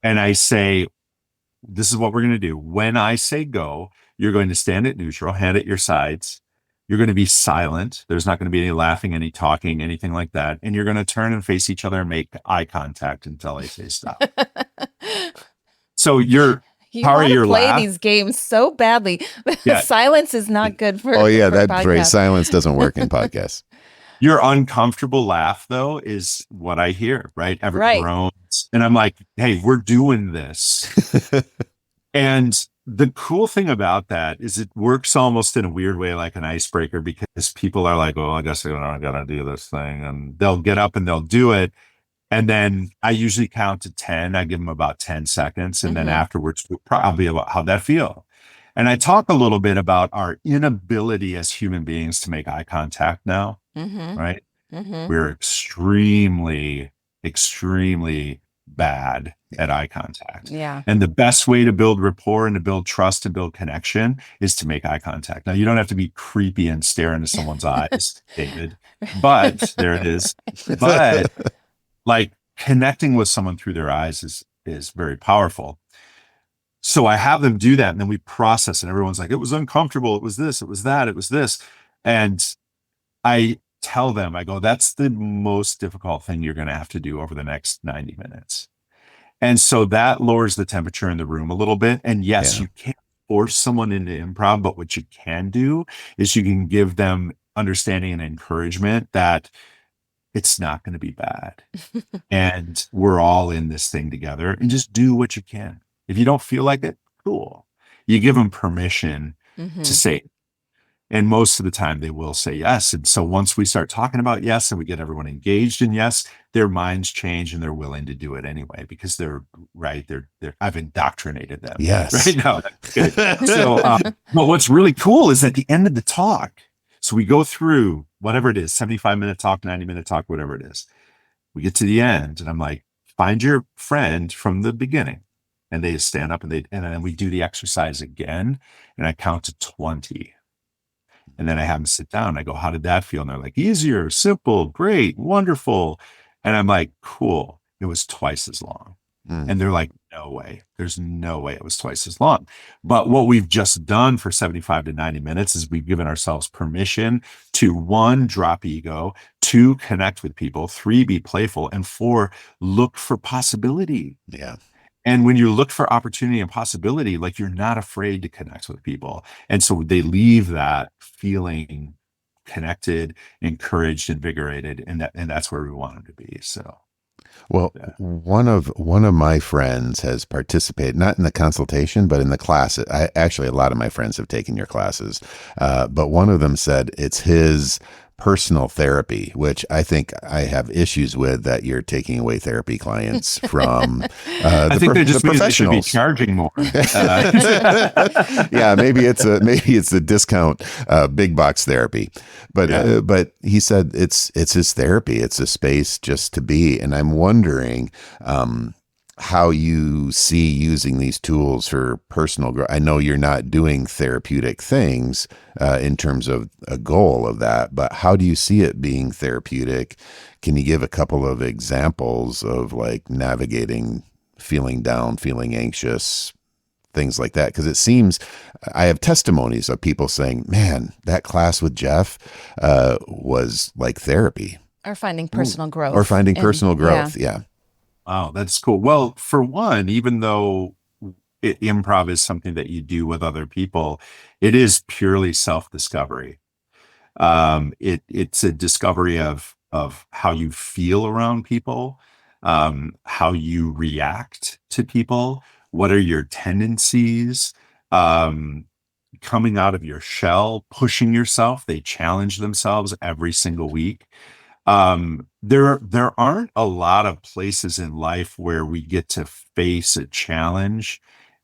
and I say this is what we're going to do. When I say go, you're going to stand at neutral, hand at your sides. You're going to be silent. There's not going to be any laughing, any talking, anything like that. And you're going to turn and face each other and make eye contact until I say stop. So You how are want to your play laugh? these games so badly. Yeah. Silence is not good for oh yeah, for that podcasts. phrase silence doesn't work in podcasts. Your uncomfortable laugh, though, is what I hear, right? Every Right. groans. And I'm like, hey, we're doing this. And the cool thing about that is it works almost in a weird way like an icebreaker because people are like, well, I guess I gotta do this thing. And they'll get up and they'll do it. And then I usually count to 10. I give them about 10 seconds. And then Mhm. afterwards, we'll probably about how'd that feel? And I talk a little bit about our inability as human beings to make eye contact now, Mhm. right? Mhm. We're extremely, extremely bad at eye contact. Yeah. And the best way to build rapport and to build trust and build connection is to make eye contact. Now, you don't have to be creepy and stare into someone's eyes, David, but there it is. But like connecting with someone through their eyes is very powerful. So I have them do that and then we process and everyone's like, it was uncomfortable. It was this, it was that, it was this. And I tell them, I go, that's the most difficult thing you're going to have to do over the next 90 minutes. And so that lowers the temperature in the room a little bit. And yes, Yeah. you can't force someone into improv, but what you can do is you can give them understanding and encouragement that it's not going to be bad. And we're all in this thing together and just do what you can. If you don't feel like it, cool. You give them permission Mhm. to say it. And most of the time they will say yes. And so once we start talking about yes and we get everyone engaged in yes, their minds change and they're willing to do it anyway because they're right. I've indoctrinated them. Yes. Right now. Good. So, but what's really cool is at the end of the talk, so we go through whatever it is, 75-minute talk, 90-minute talk, whatever it is. We get to the end and I'm like, find your friend from the beginning. And they stand up and then we do the exercise again. And I count to 20. And then I have them sit down. I go, how did that feel? And they're like, easier, simple, great, wonderful. And I'm like, cool. it was twice as long. Mm. And they're like, no way. There's no way it was twice as long. But what we've just done for 75 to 90 minutes is we've given ourselves permission to, one, drop ego, two, connect with people, three, be playful, and four, look for possibility. Yeah. And when you look for opportunity and possibility, like, you're not afraid to connect with people. And so they leave that feeling connected, encouraged, invigorated, and that's where we want them to be. So Well, yeah. one of my friends has participated, not in the consultation, but in the class. Actually, a lot of my friends have taken your classes, but one of them said it's his personal therapy, which I think I have issues with, that you're taking away therapy clients from I think that the just means they should be professionals. charging more. Yeah, maybe it's a discount big box therapy, but Yeah. but he said it's his therapy. It's a space just to be, and I'm wondering how you see using these tools for personal growth. I know you're not doing therapeutic things in terms of a goal of that, but how do you see it being therapeutic? Can you give a couple of examples of like navigating feeling down, feeling anxious, things like that? Because it seems I have testimonies of people saying, man, that class with Jeff was like therapy. Or finding personal growth. Or finding And personal yeah. growth. Yeah. Wow, that's cool. Well, for one, even though improv is something that you do with other people, it is purely self-discovery. It's a discovery of how you feel around people, how you react to people, what are your tendencies, um, coming out of your shell, pushing yourself. They challenge themselves every single week. There aren't a lot of places in life where we get to face a challenge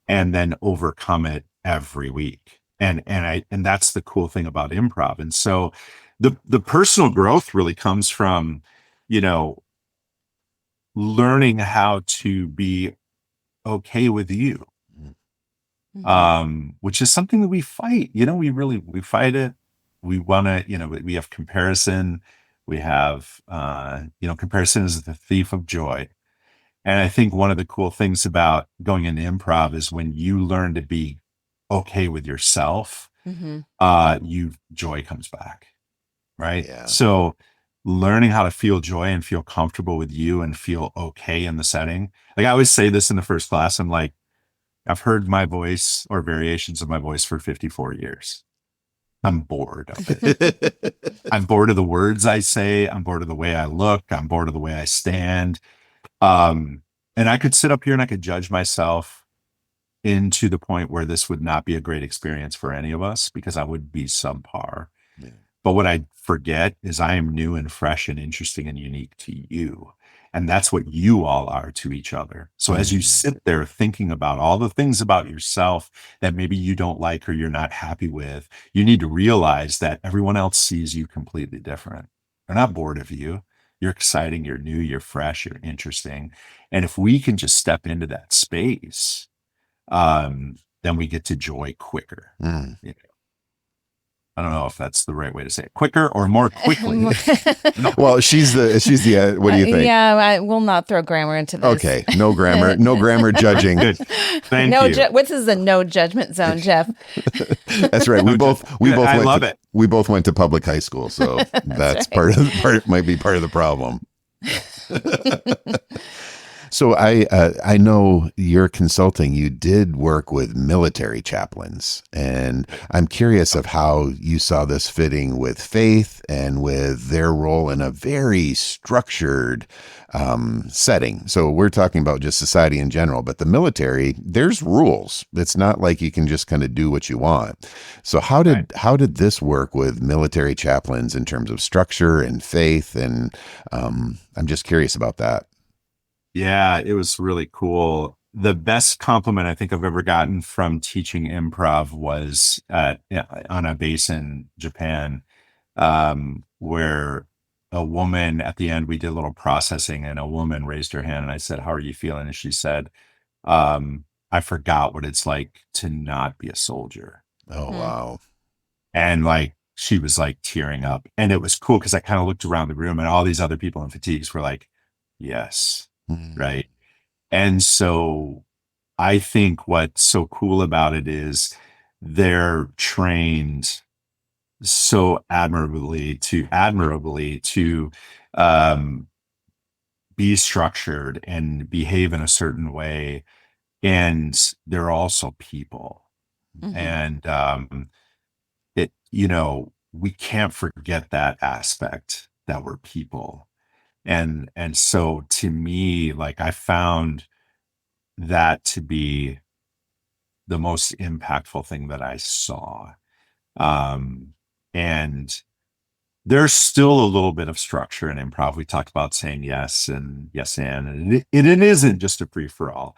and then overcome it every week. And that's the cool thing about improv. And so the personal growth really comes from, you know, learning how to be okay with you, which is something that we fight. You know, we fight it. We want to, you know, we have comparison. We have, comparison is the thief of joy. And I think one of the cool things about going into improv is when you learn to be okay with yourself, Mm-hmm. joy comes back, right? Yeah. So learning how to feel joy and feel comfortable with you and feel okay in the setting. Like, I always say this in the first class, I'm like, I've heard my voice or variations of my voice for 54 years. I'm bored of it. I'm bored of the words I say. I'm bored of the way I look. I'm bored of the way I stand. And I could sit up here and I could judge myself into the point where this would not be a great experience for any of us because I would be subpar. Yeah. But what I forget is I am new and fresh and interesting and unique to you. And that's what you all are to each other. So as you sit there thinking about all the things about yourself that maybe you don't like or you're not happy with, you need to realize that everyone else sees you completely different. They're not bored of you. You're exciting, you're new, you're fresh, you're interesting. And if we can just step into that space, then we get to joy quicker. Mm. You know? I don't know if that's the right way to say it. Quicker or more quickly. No. Well, she's the. What do you think? Yeah, I will not throw grammar into this. Okay, no grammar judging. Good. Thank No, you. what's is a no judgment zone, Jeff? That's right. We both I went love to, it. We both went to public high school, so that's right. might be part of the problem. So I know you're consulting. You did work with military chaplains, and I'm curious of how you saw this fitting with faith and with their role in a very structured setting. So we're talking about just society in general, but the military, there's rules. It's not like you can just kind of do what you want. So how did this work with military chaplains in terms of structure and faith? And I'm just curious about that. Yeah, it was really cool. The best compliment I think I've ever gotten from teaching improv was on a base in Japan, where a woman at the end, we did a little processing and a woman raised her hand and I said, "How are you feeling?" And she said, "I forgot what it's like to not be a soldier." Oh, wow. And like, she was like tearing up. And it was cool because I kind of looked around the room and all these other people in fatigues were like, yes. Mm. right? And so I think what's so cool about it is they're trained so admirably to um, be structured and behave in a certain way, and they're also people. Hmm. And we can't forget that aspect, that we're people. And so to me, like, I found that to be the most impactful thing that I saw. Um, and there's still a little bit of structure in improv. We talked about saying yes and yes and it isn't just a free for all.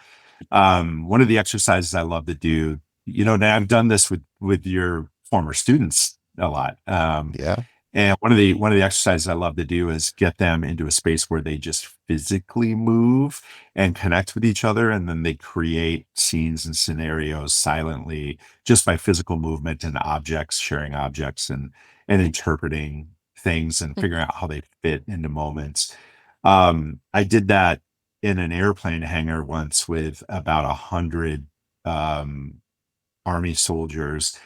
One of the exercises I love to do, now I've done this with your former students a lot. Yeah. And one of the exercises I love to do is get them into a space where they just physically move and connect with each other, and then they create scenes and scenarios silently just by physical movement and objects, sharing objects and interpreting things and figuring out how they fit into moments. I did that in an airplane hangar once with about 100 um, Army soldiers,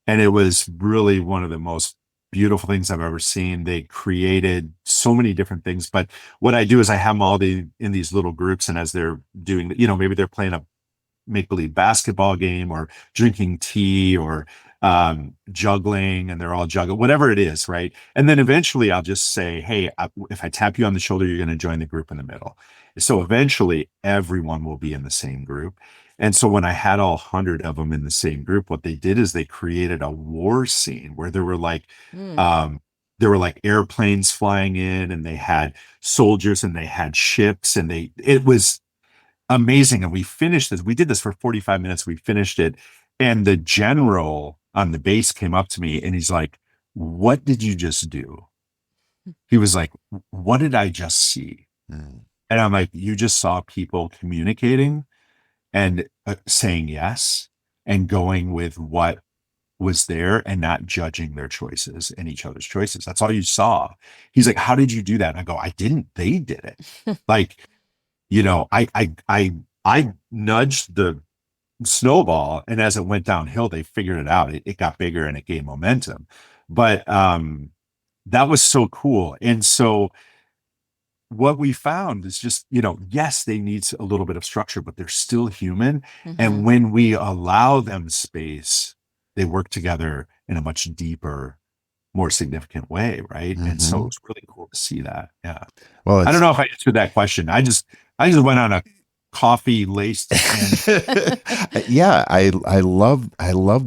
and it was really one of the most beautiful things I've ever seen. They created so many different things, but what I do is I have them all in these little groups, and as they're doing, maybe they're playing a make believe basketball game or drinking tea or juggling, and they're all juggling, whatever it is, right? And then eventually I'll just say, hey, if I tap you on the shoulder, you're going to join the group in the middle. So eventually everyone will be in the same group. And so when I had all 100 of them in the same group, what they did is they created a war scene where Mm. um, there were like airplanes flying in, and they had soldiers, and they had ships, and it was amazing. And we finished this. We did this for 45 minutes. We finished it. And the general on the base came up to me and he's like, "What did you just do?" He was like, "What did I just see?" Mm. And I'm like, "You just saw people communicating and saying yes and going with what was there and not judging their choices and each other's choices. That's all you saw." He's like, "How did you do that?" And I go, "I didn't. They did it." Like, I nudged the snowball, and as it went downhill, they figured it out. It got bigger and it gained momentum. But that was so cool. And so what we found is just, yes, they need a little bit of structure, but they're still human. Hmm. And when we allow them space, they work together in a much deeper, more significant way, right? And so Hmm. it's really cool to see that. Yeah. Well, I don't it's know if I answered that question. I just went on a coffee laced tangent. yeah, I love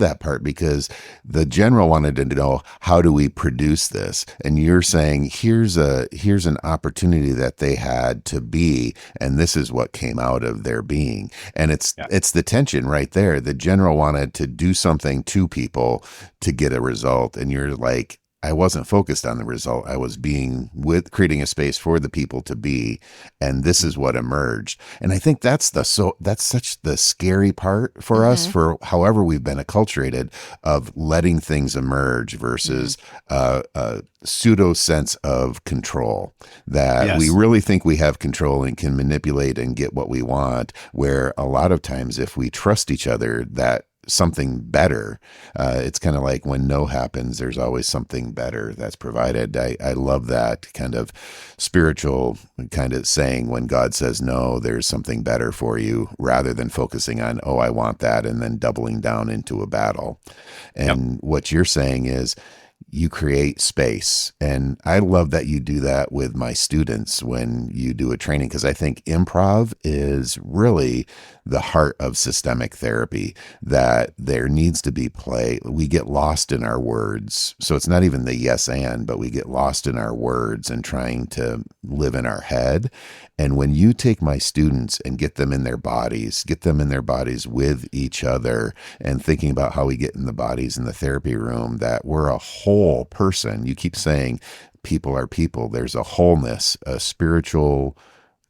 that part because the general wanted to know, how do we produce this? And you're saying here's an opportunity that they had to be, and this is what came out of their being. And it's Yeah. it's the tension right there. The general wanted to do something to people to get a result, and you're like, I wasn't focused on the result. I was being with creating a space for the people to be, and this is what emerged. And I think that's such the scary part for us, Hmm. for however we've been acculturated, of letting things emerge Mm. versus a pseudo sense of control, that we Yes. really think we have control and can manipulate and get what we want, where a lot of times if we trust each other, that something better, it's kind of like when no happens, there's always something better that's provided. I love that kind of spiritual kind of saying, when God says no, there's something better for you, rather than focusing on, oh, I want that, and then doubling down into a battle. Yep. And what you're saying is, you create space. And I love that you do that with my students when you do a training, because I think improv is really the heart of systemic therapy, that there needs to be play. We get lost in our words. So it's not even the yes and, but we get lost in our words and trying to live in our head. And when you take my students and get them in their bodies with each other, and thinking about how we get in the bodies in the therapy room, that we're a whole person. You keep saying people are people. There's a wholeness, a spiritual,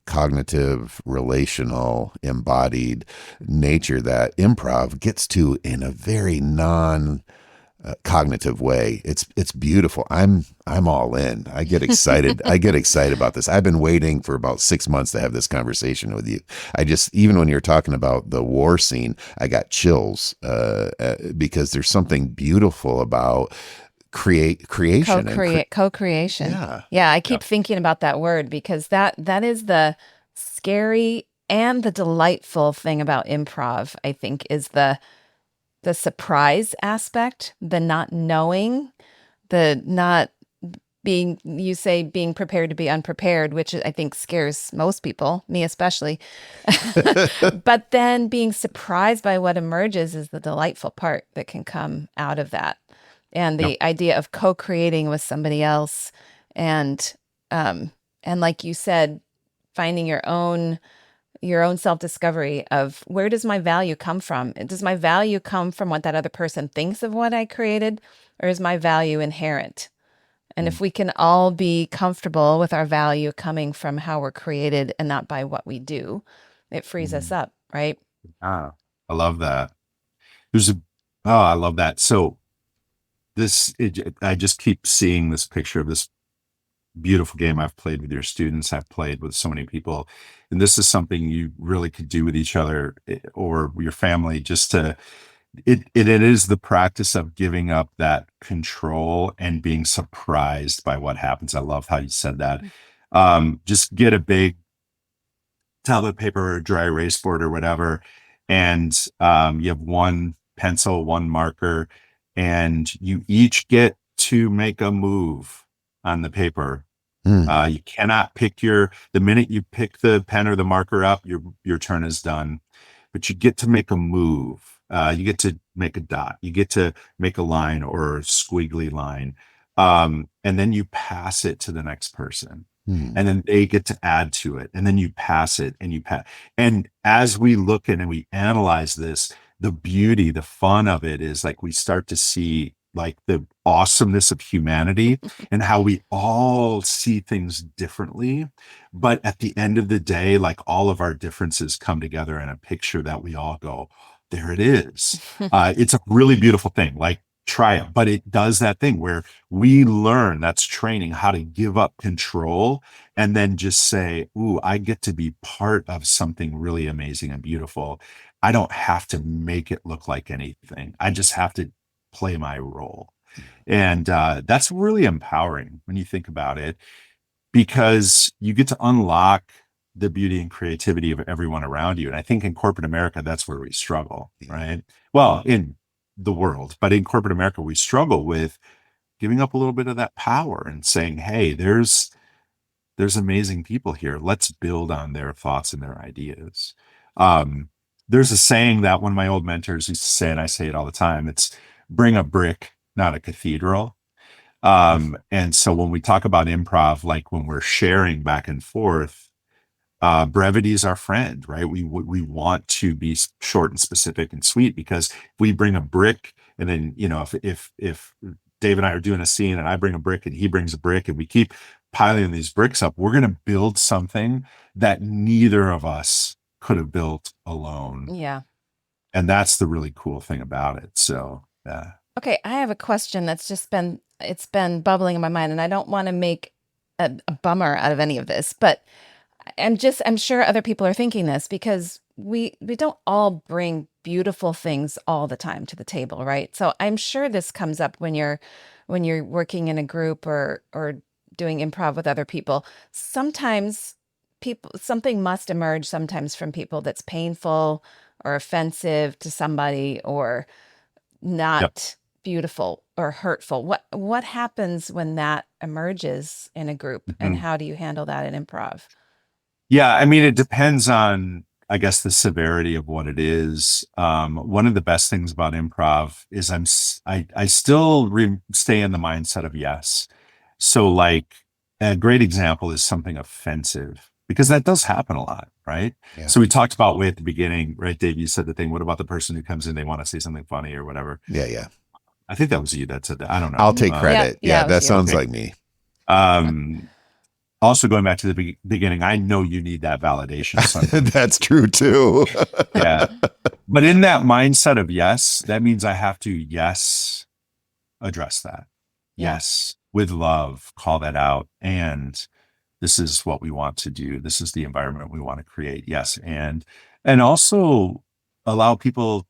cognitive, relational, embodied nature that improv gets to in a very non cognitive way. It's beautiful. I'm all in. I get excited. I get excited about this. I've been waiting for about 6 months to have this conversation with you. I just, even when you're talking about the war scene, I got chills because there's something beautiful about creation and co-creation. yeah. Yeah, I keep thinking about that word because that is the scary and the delightful thing about improv, I think, is the surprise aspect, the not knowing, the not being, you say, being prepared to be unprepared, which I think scares most people, me especially. But then being surprised by what emerges is the delightful part that can come out of that. And the idea of co-creating with somebody else, and like you said, finding your own self-discovery of, where does my value come from? Does my value come from what that other person thinks of what I created, or is my value inherent? And if we can all be comfortable with our value coming from how we're created and not by what we do, it frees us up, right? Ah, I love that. There's a, oh, I love that. So I just keep seeing this picture of this beautiful game I've played with your students. I've played with so many people, and this is something you really could do with each other or your family, just to, it is the practice of giving up that control and being surprised by what happens. I love how you said that. Just get a big tablet paper or dry erase board or whatever, and you have one pencil, one marker, and you each get to make a move on the paper. You cannot pick the minute you pick the pen or the marker up, your turn is done. But you get to make a move. You get to make a dot. You get to make a line or a squiggly line. And then you pass it to the next person. And then they get to add to it. And then you pass it and you pass. And as we look at and we analyze this, the beauty, the fun of it is like we start to see like the awesomeness of humanity and how we all see things differently. But at the end of the day, like all of our differences come together in a picture that we all go, there it is. It's a really beautiful thing. Like, try it. But it does that thing where we learn, that's training, how to give up control and then just say, ooh, I get to be part of something really amazing and beautiful. I don't have to make it look like anything. I just have to play my role. And that's really empowering when you think about it, because you get to unlock the beauty and creativity of everyone around you. And I think in corporate America, that's where we struggle, right? Well, in the world, but in corporate America, we struggle with giving up a little bit of that power and saying, hey, there's amazing people here. Let's build on their thoughts and their ideas. There's a saying that one of my old mentors used to say, and I say it all the time. It's bring a brick, not a cathedral. And so when we talk about improv, like when we're sharing back and forth, brevity is our friend, right? We want to be short and specific and sweet, because if we bring a brick and then, if Dave and I are doing a scene and I bring a brick and he brings a brick and we keep piling these bricks up, we're going to build something that neither of us could have built alone. Yeah. And that's the really cool thing about it. So, yeah. Okay, I have a question that's just been bubbling in my mind, and I don't want to make a bummer out of any of this, but I'm sure other people are thinking this, because we don't all bring beautiful things all the time to the table, right? So I'm sure this comes up when you're working in a group or doing improv with other people. Sometimes something must emerge sometimes from people that's painful or offensive to somebody, or not beautiful or hurtful. What happens when that emerges in a group, and how do you handle that in improv? Yeah, I mean, it depends on, I guess, the severity of what it is. One of the best things about improv is I still stay in the mindset of yes. So, like, a great example is something offensive, because that does happen a lot, right? Yeah. So we talked about way at the beginning, right, Dave? You said the thing. What about the person who comes in, they want to say something funny or whatever? Yeah. I think that was you that said that. I don't know. I'll take credit. Yeah, that sounds Okay. like me. Also, going back to the beginning, I know you need that validation. That's true too. Yeah. But in that mindset of yes, that means I have to yes address that. Yeah. Yes, with love, call that out. And this is what we want to do. This is the environment we want to create. Yes. And also allow people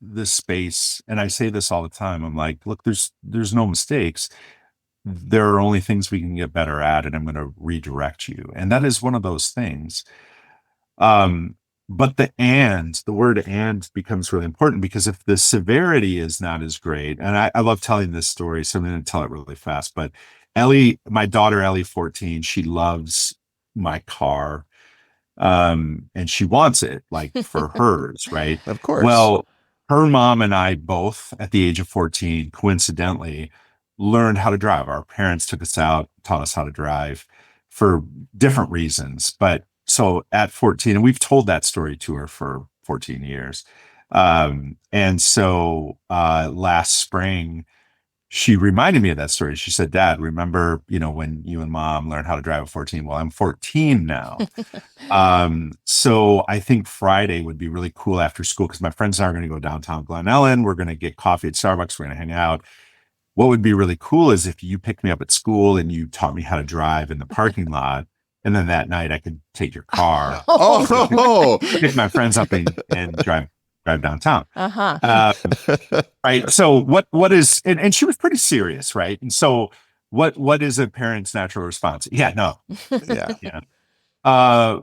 this space. And I say this all the time. I'm like, look, there's no mistakes. There are only things we can get better at, and I'm going to redirect you. And that is one of those things. But the word and becomes really important, because if the severity is not as great, and I love telling this story, so I'm going to tell it really fast. But Ellie, my daughter, Ellie, 14, she loves my car. And she wants it like for hers, right? Of course. Well, her mom and I both at the age of 14, coincidentally, learned how to drive. Our parents took us out, taught us how to drive for different reasons. But so at 14, and we've told that story to her for 14 years. And so last spring, she reminded me of that story. She said, Dad, remember, when you and Mom learned how to drive at 14? Well, I'm 14 now. So I think Friday would be really cool after school, because my friends and I are going to go downtown Glen Ellen. We're going to get coffee at Starbucks. We're going to hang out. What would be really cool is if you picked me up at school and you taught me how to drive in the parking lot. And then that night I could take your car, Oh, pick my friends up and drive downtown. Uh-huh. Right. So what is, and she was pretty serious. Right. And so what is a parent's natural response? Yeah, no. yeah. Yeah.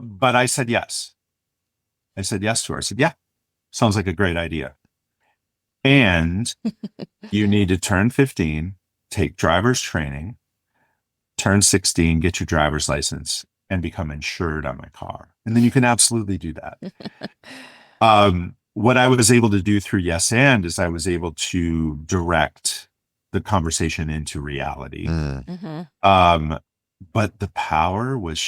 But I said yes. I said yes to her. I said, yeah, sounds like a great idea. And you need to turn 15, take driver's training, turn 16, get your driver's license, and become insured on my car. And then you can absolutely do that. What I was able to do through Yes And is I was able to direct the conversation into reality. Mm-hmm. But the power was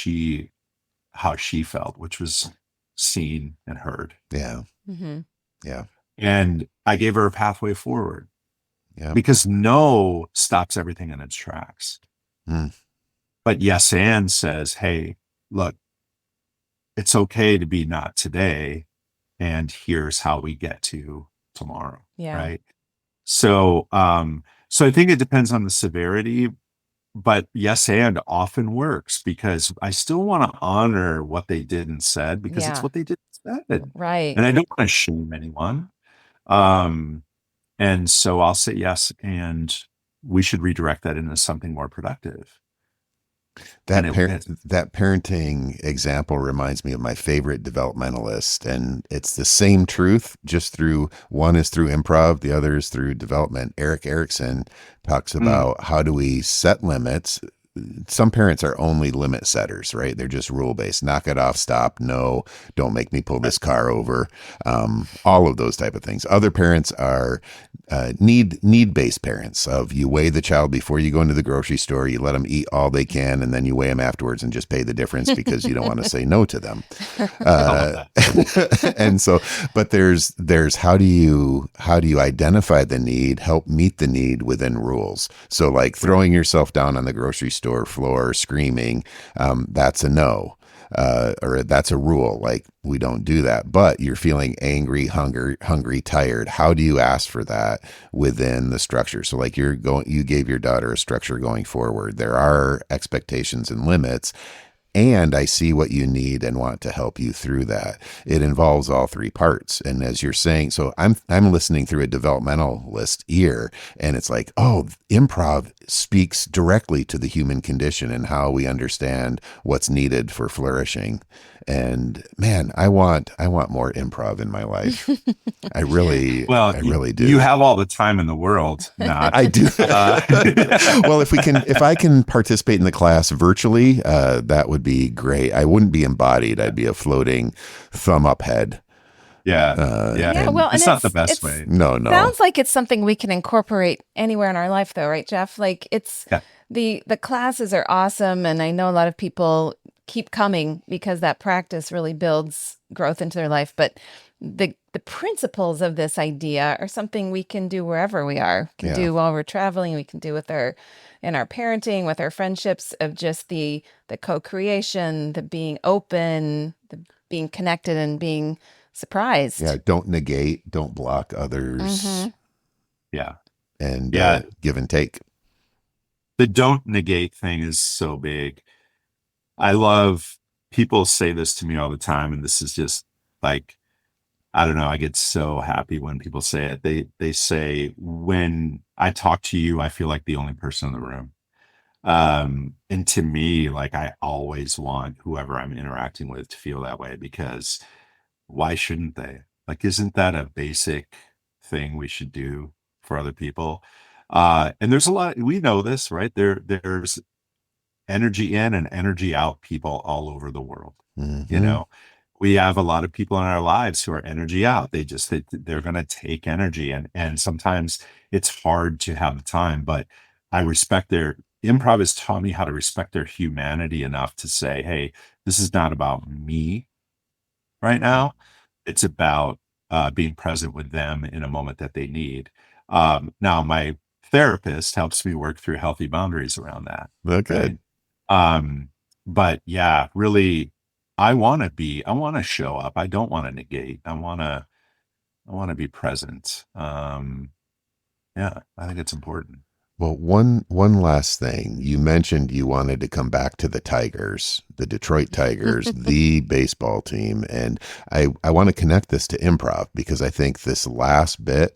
how she felt, which was seen and heard. Yeah. Mm-hmm. Yeah. And I gave her a pathway forward, Yeah. because no stops everything in its tracks. Mm. But Yes And says, hey, look, it's okay to be not today. And here's how we get to tomorrow. Yeah. Right. So, so I think it depends on the severity, but Yes And often works, because I still want to honor what they did and said, because it's Yeah. what they did and said. Right. And I don't want to shame anyone. And so I'll say yes, and we should redirect that into something more productive. That And that parenting example reminds me of my favorite developmentalist, and it's the same truth, just through one is through improv, the other is through development. Eric Erickson talks about how do we set limits. Some parents are only limit setters, right? They're just rule based. Knock it off, stop, no, don't make me pull this car over. All of those type of things. Other parents are need based parents. Of you weigh the child before you go into the grocery store, you let them eat all they can, and then you weigh them afterwards and just pay the difference because you don't want to say no to them. And so, but there's how do you identify the need, help meet the need within rules. So like throwing yourself down on the grocery store floor screaming, that's a no. Or that's a rule. Like we don't do that, but you're feeling angry, hungry, tired. How do you ask for that within the structure? So like you gave your daughter a structure going forward. There are expectations and limits, and I see what you need and want to help you through that. It involves all three parts. And as you're saying, so I'm listening through a developmentalist ear, and it's like, oh, improv speaks directly to the human condition and how we understand what's needed for flourishing. And man, I want more improv in my life. I really do. You have all the time in the world. Not. I do. Well, if I can participate in the class virtually, that would be great. I wouldn't be embodied. I'd be a floating thumb up head. Yeah. Well, it's not the best way. No. Sounds like it's something we can incorporate anywhere in our life, though, right, Jeff? Like the classes are awesome, and I know a lot of people keep coming because that practice really builds growth into their life. But the principles of this idea are something we can do wherever we are. We can do while we're traveling. We can do in our parenting, with our friendships, of just the co-creation, the being open, the being connected, and being surprised. Yeah. Don't negate. Don't block others. Mm-hmm. Yeah. and Yeah. give and take. The don't negate thing is so big. I love people say this to me all the time, and this is just like, I don't know, I get so happy when people say it. They say, when I talk to you, I feel like the only person in the room. And to me, like, I always want whoever I'm interacting with to feel that way, because why shouldn't they? Like, isn't that a basic thing we should do for other people? And there's a lot, we know this, right? There's energy in and energy out people all over the world. You know, we have a lot of people in our lives who are energy out. They're going to take energy, and sometimes it's hard to have the time, but I respect their improv has taught me how to respect their humanity enough to say, hey, this is not about me right now. It's about being present with them in a moment that they need. Now, my therapist helps me work through healthy boundaries around that. Well, good. Right? But yeah, really, I want to show up. I don't want to negate. I want to be present. Yeah, I think it's important. Well, one last thing. You mentioned you wanted to come back to the Tigers, the Detroit Tigers, the baseball team. And I want to connect this to improv, because I think this last bit,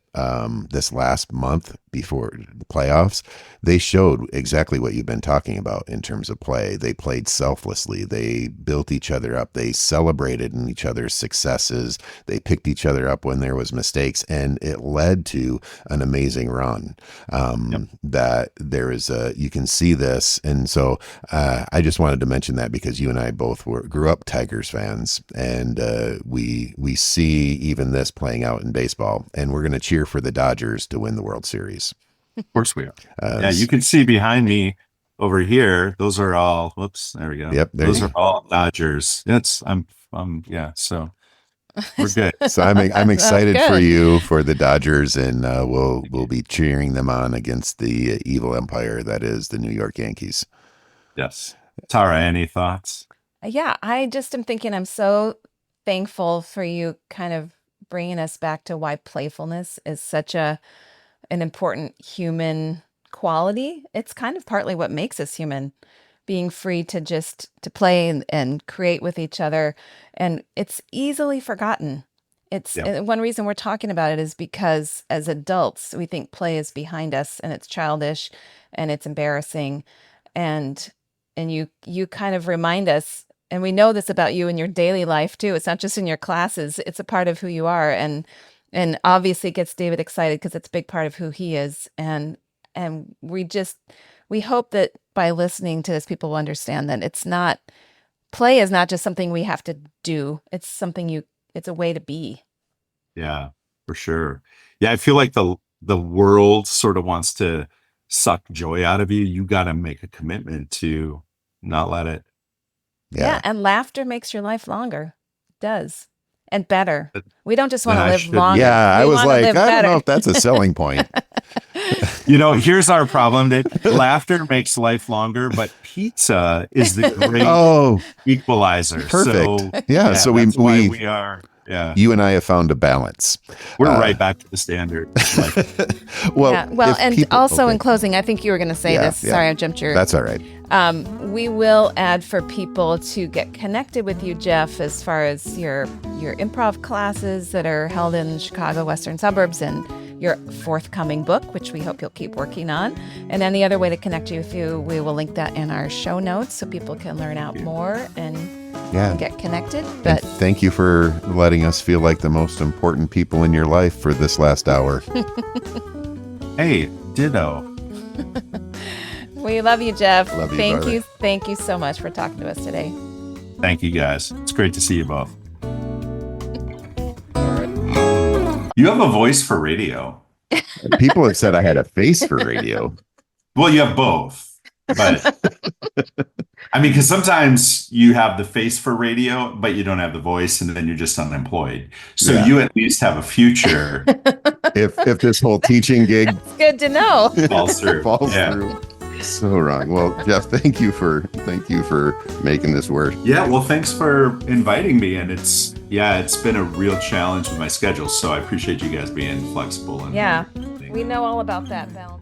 this last month before the playoffs, they showed exactly what you've been talking about in terms of play. They played selflessly. They built each other up. They celebrated in each other's successes. They picked each other up when there was mistakes, and it led to an amazing run. That there is you can see this. And so I just wanted to mention that, because you and I both grew up Tigers fans, and we see even this playing out in baseball, and we're going to cheer for the Dodgers to win the World Series. Of course we are. Yeah, you can see behind me over here, those are all, whoops, there we go. Yep, those are all Dodgers. Yeah, so we're good. So I'm excited for you, for the Dodgers, and we'll be cheering them on against the evil empire that is the New York Yankees. Yes. Tara, any thoughts? Yeah, I just am thinking I'm so thankful for you kind of bringing us back to why playfulness is such an important human quality. It's kind of partly what makes us human, being free to just to play and create with each other. And it's easily forgotten. It's one reason we're talking about it is because as adults, we think play is behind us and it's childish and it's embarrassing. And you kind of remind us, and we know this about you in your daily life too. It's not just in your classes, it's a part of who you are. And obviously it gets David excited because it's a big part of who he is. And we hope that by listening to this, people will understand that play is not just something we have to do. It's it's a way to be. Yeah, for sure. Yeah, I feel like the world sort of wants to suck joy out of you. You got to make a commitment to not let it. Yeah, and laughter makes your life longer. It does. And better. We don't just want to live longer. Yeah, I was like, I don't know if that's a selling point. Here's our problem, Dave. Laughter makes life longer, but pizza is the great equalizer. Perfect. So, so we are. Yeah. You and I have found a balance. We're right back to the standard. And also in closing, I think you were going to say this. Sorry, I jumped your. That's all right. We will add for people to get connected with you, Jeff, as far as your improv classes that are held in Chicago, Western suburbs, and your forthcoming book, which we hope you'll keep working on. And any other way to connect with you, we will link that in our show notes so people can learn out more and get connected. But and thank you for letting us feel like the most important people in your life for this last hour. Hey, ditto. We love you, Jeff. Love you, Thank brother. you. Thank you so much for talking to us today. Thank you, guys. It's great to see you both. You have a voice for radio. People have said I had a face for radio. Well, you have both. But I mean, because sometimes you have the face for radio, but you don't have the voice, and then you're just unemployed. So you at least have a future. if this whole teaching gig It's good to know. falls through. through. So wrong. Well, Jeff, thank you for making this work. Yeah, well, thanks for inviting me, and it's been a real challenge with my schedule. So I appreciate you guys being flexible and We know all about that, Val.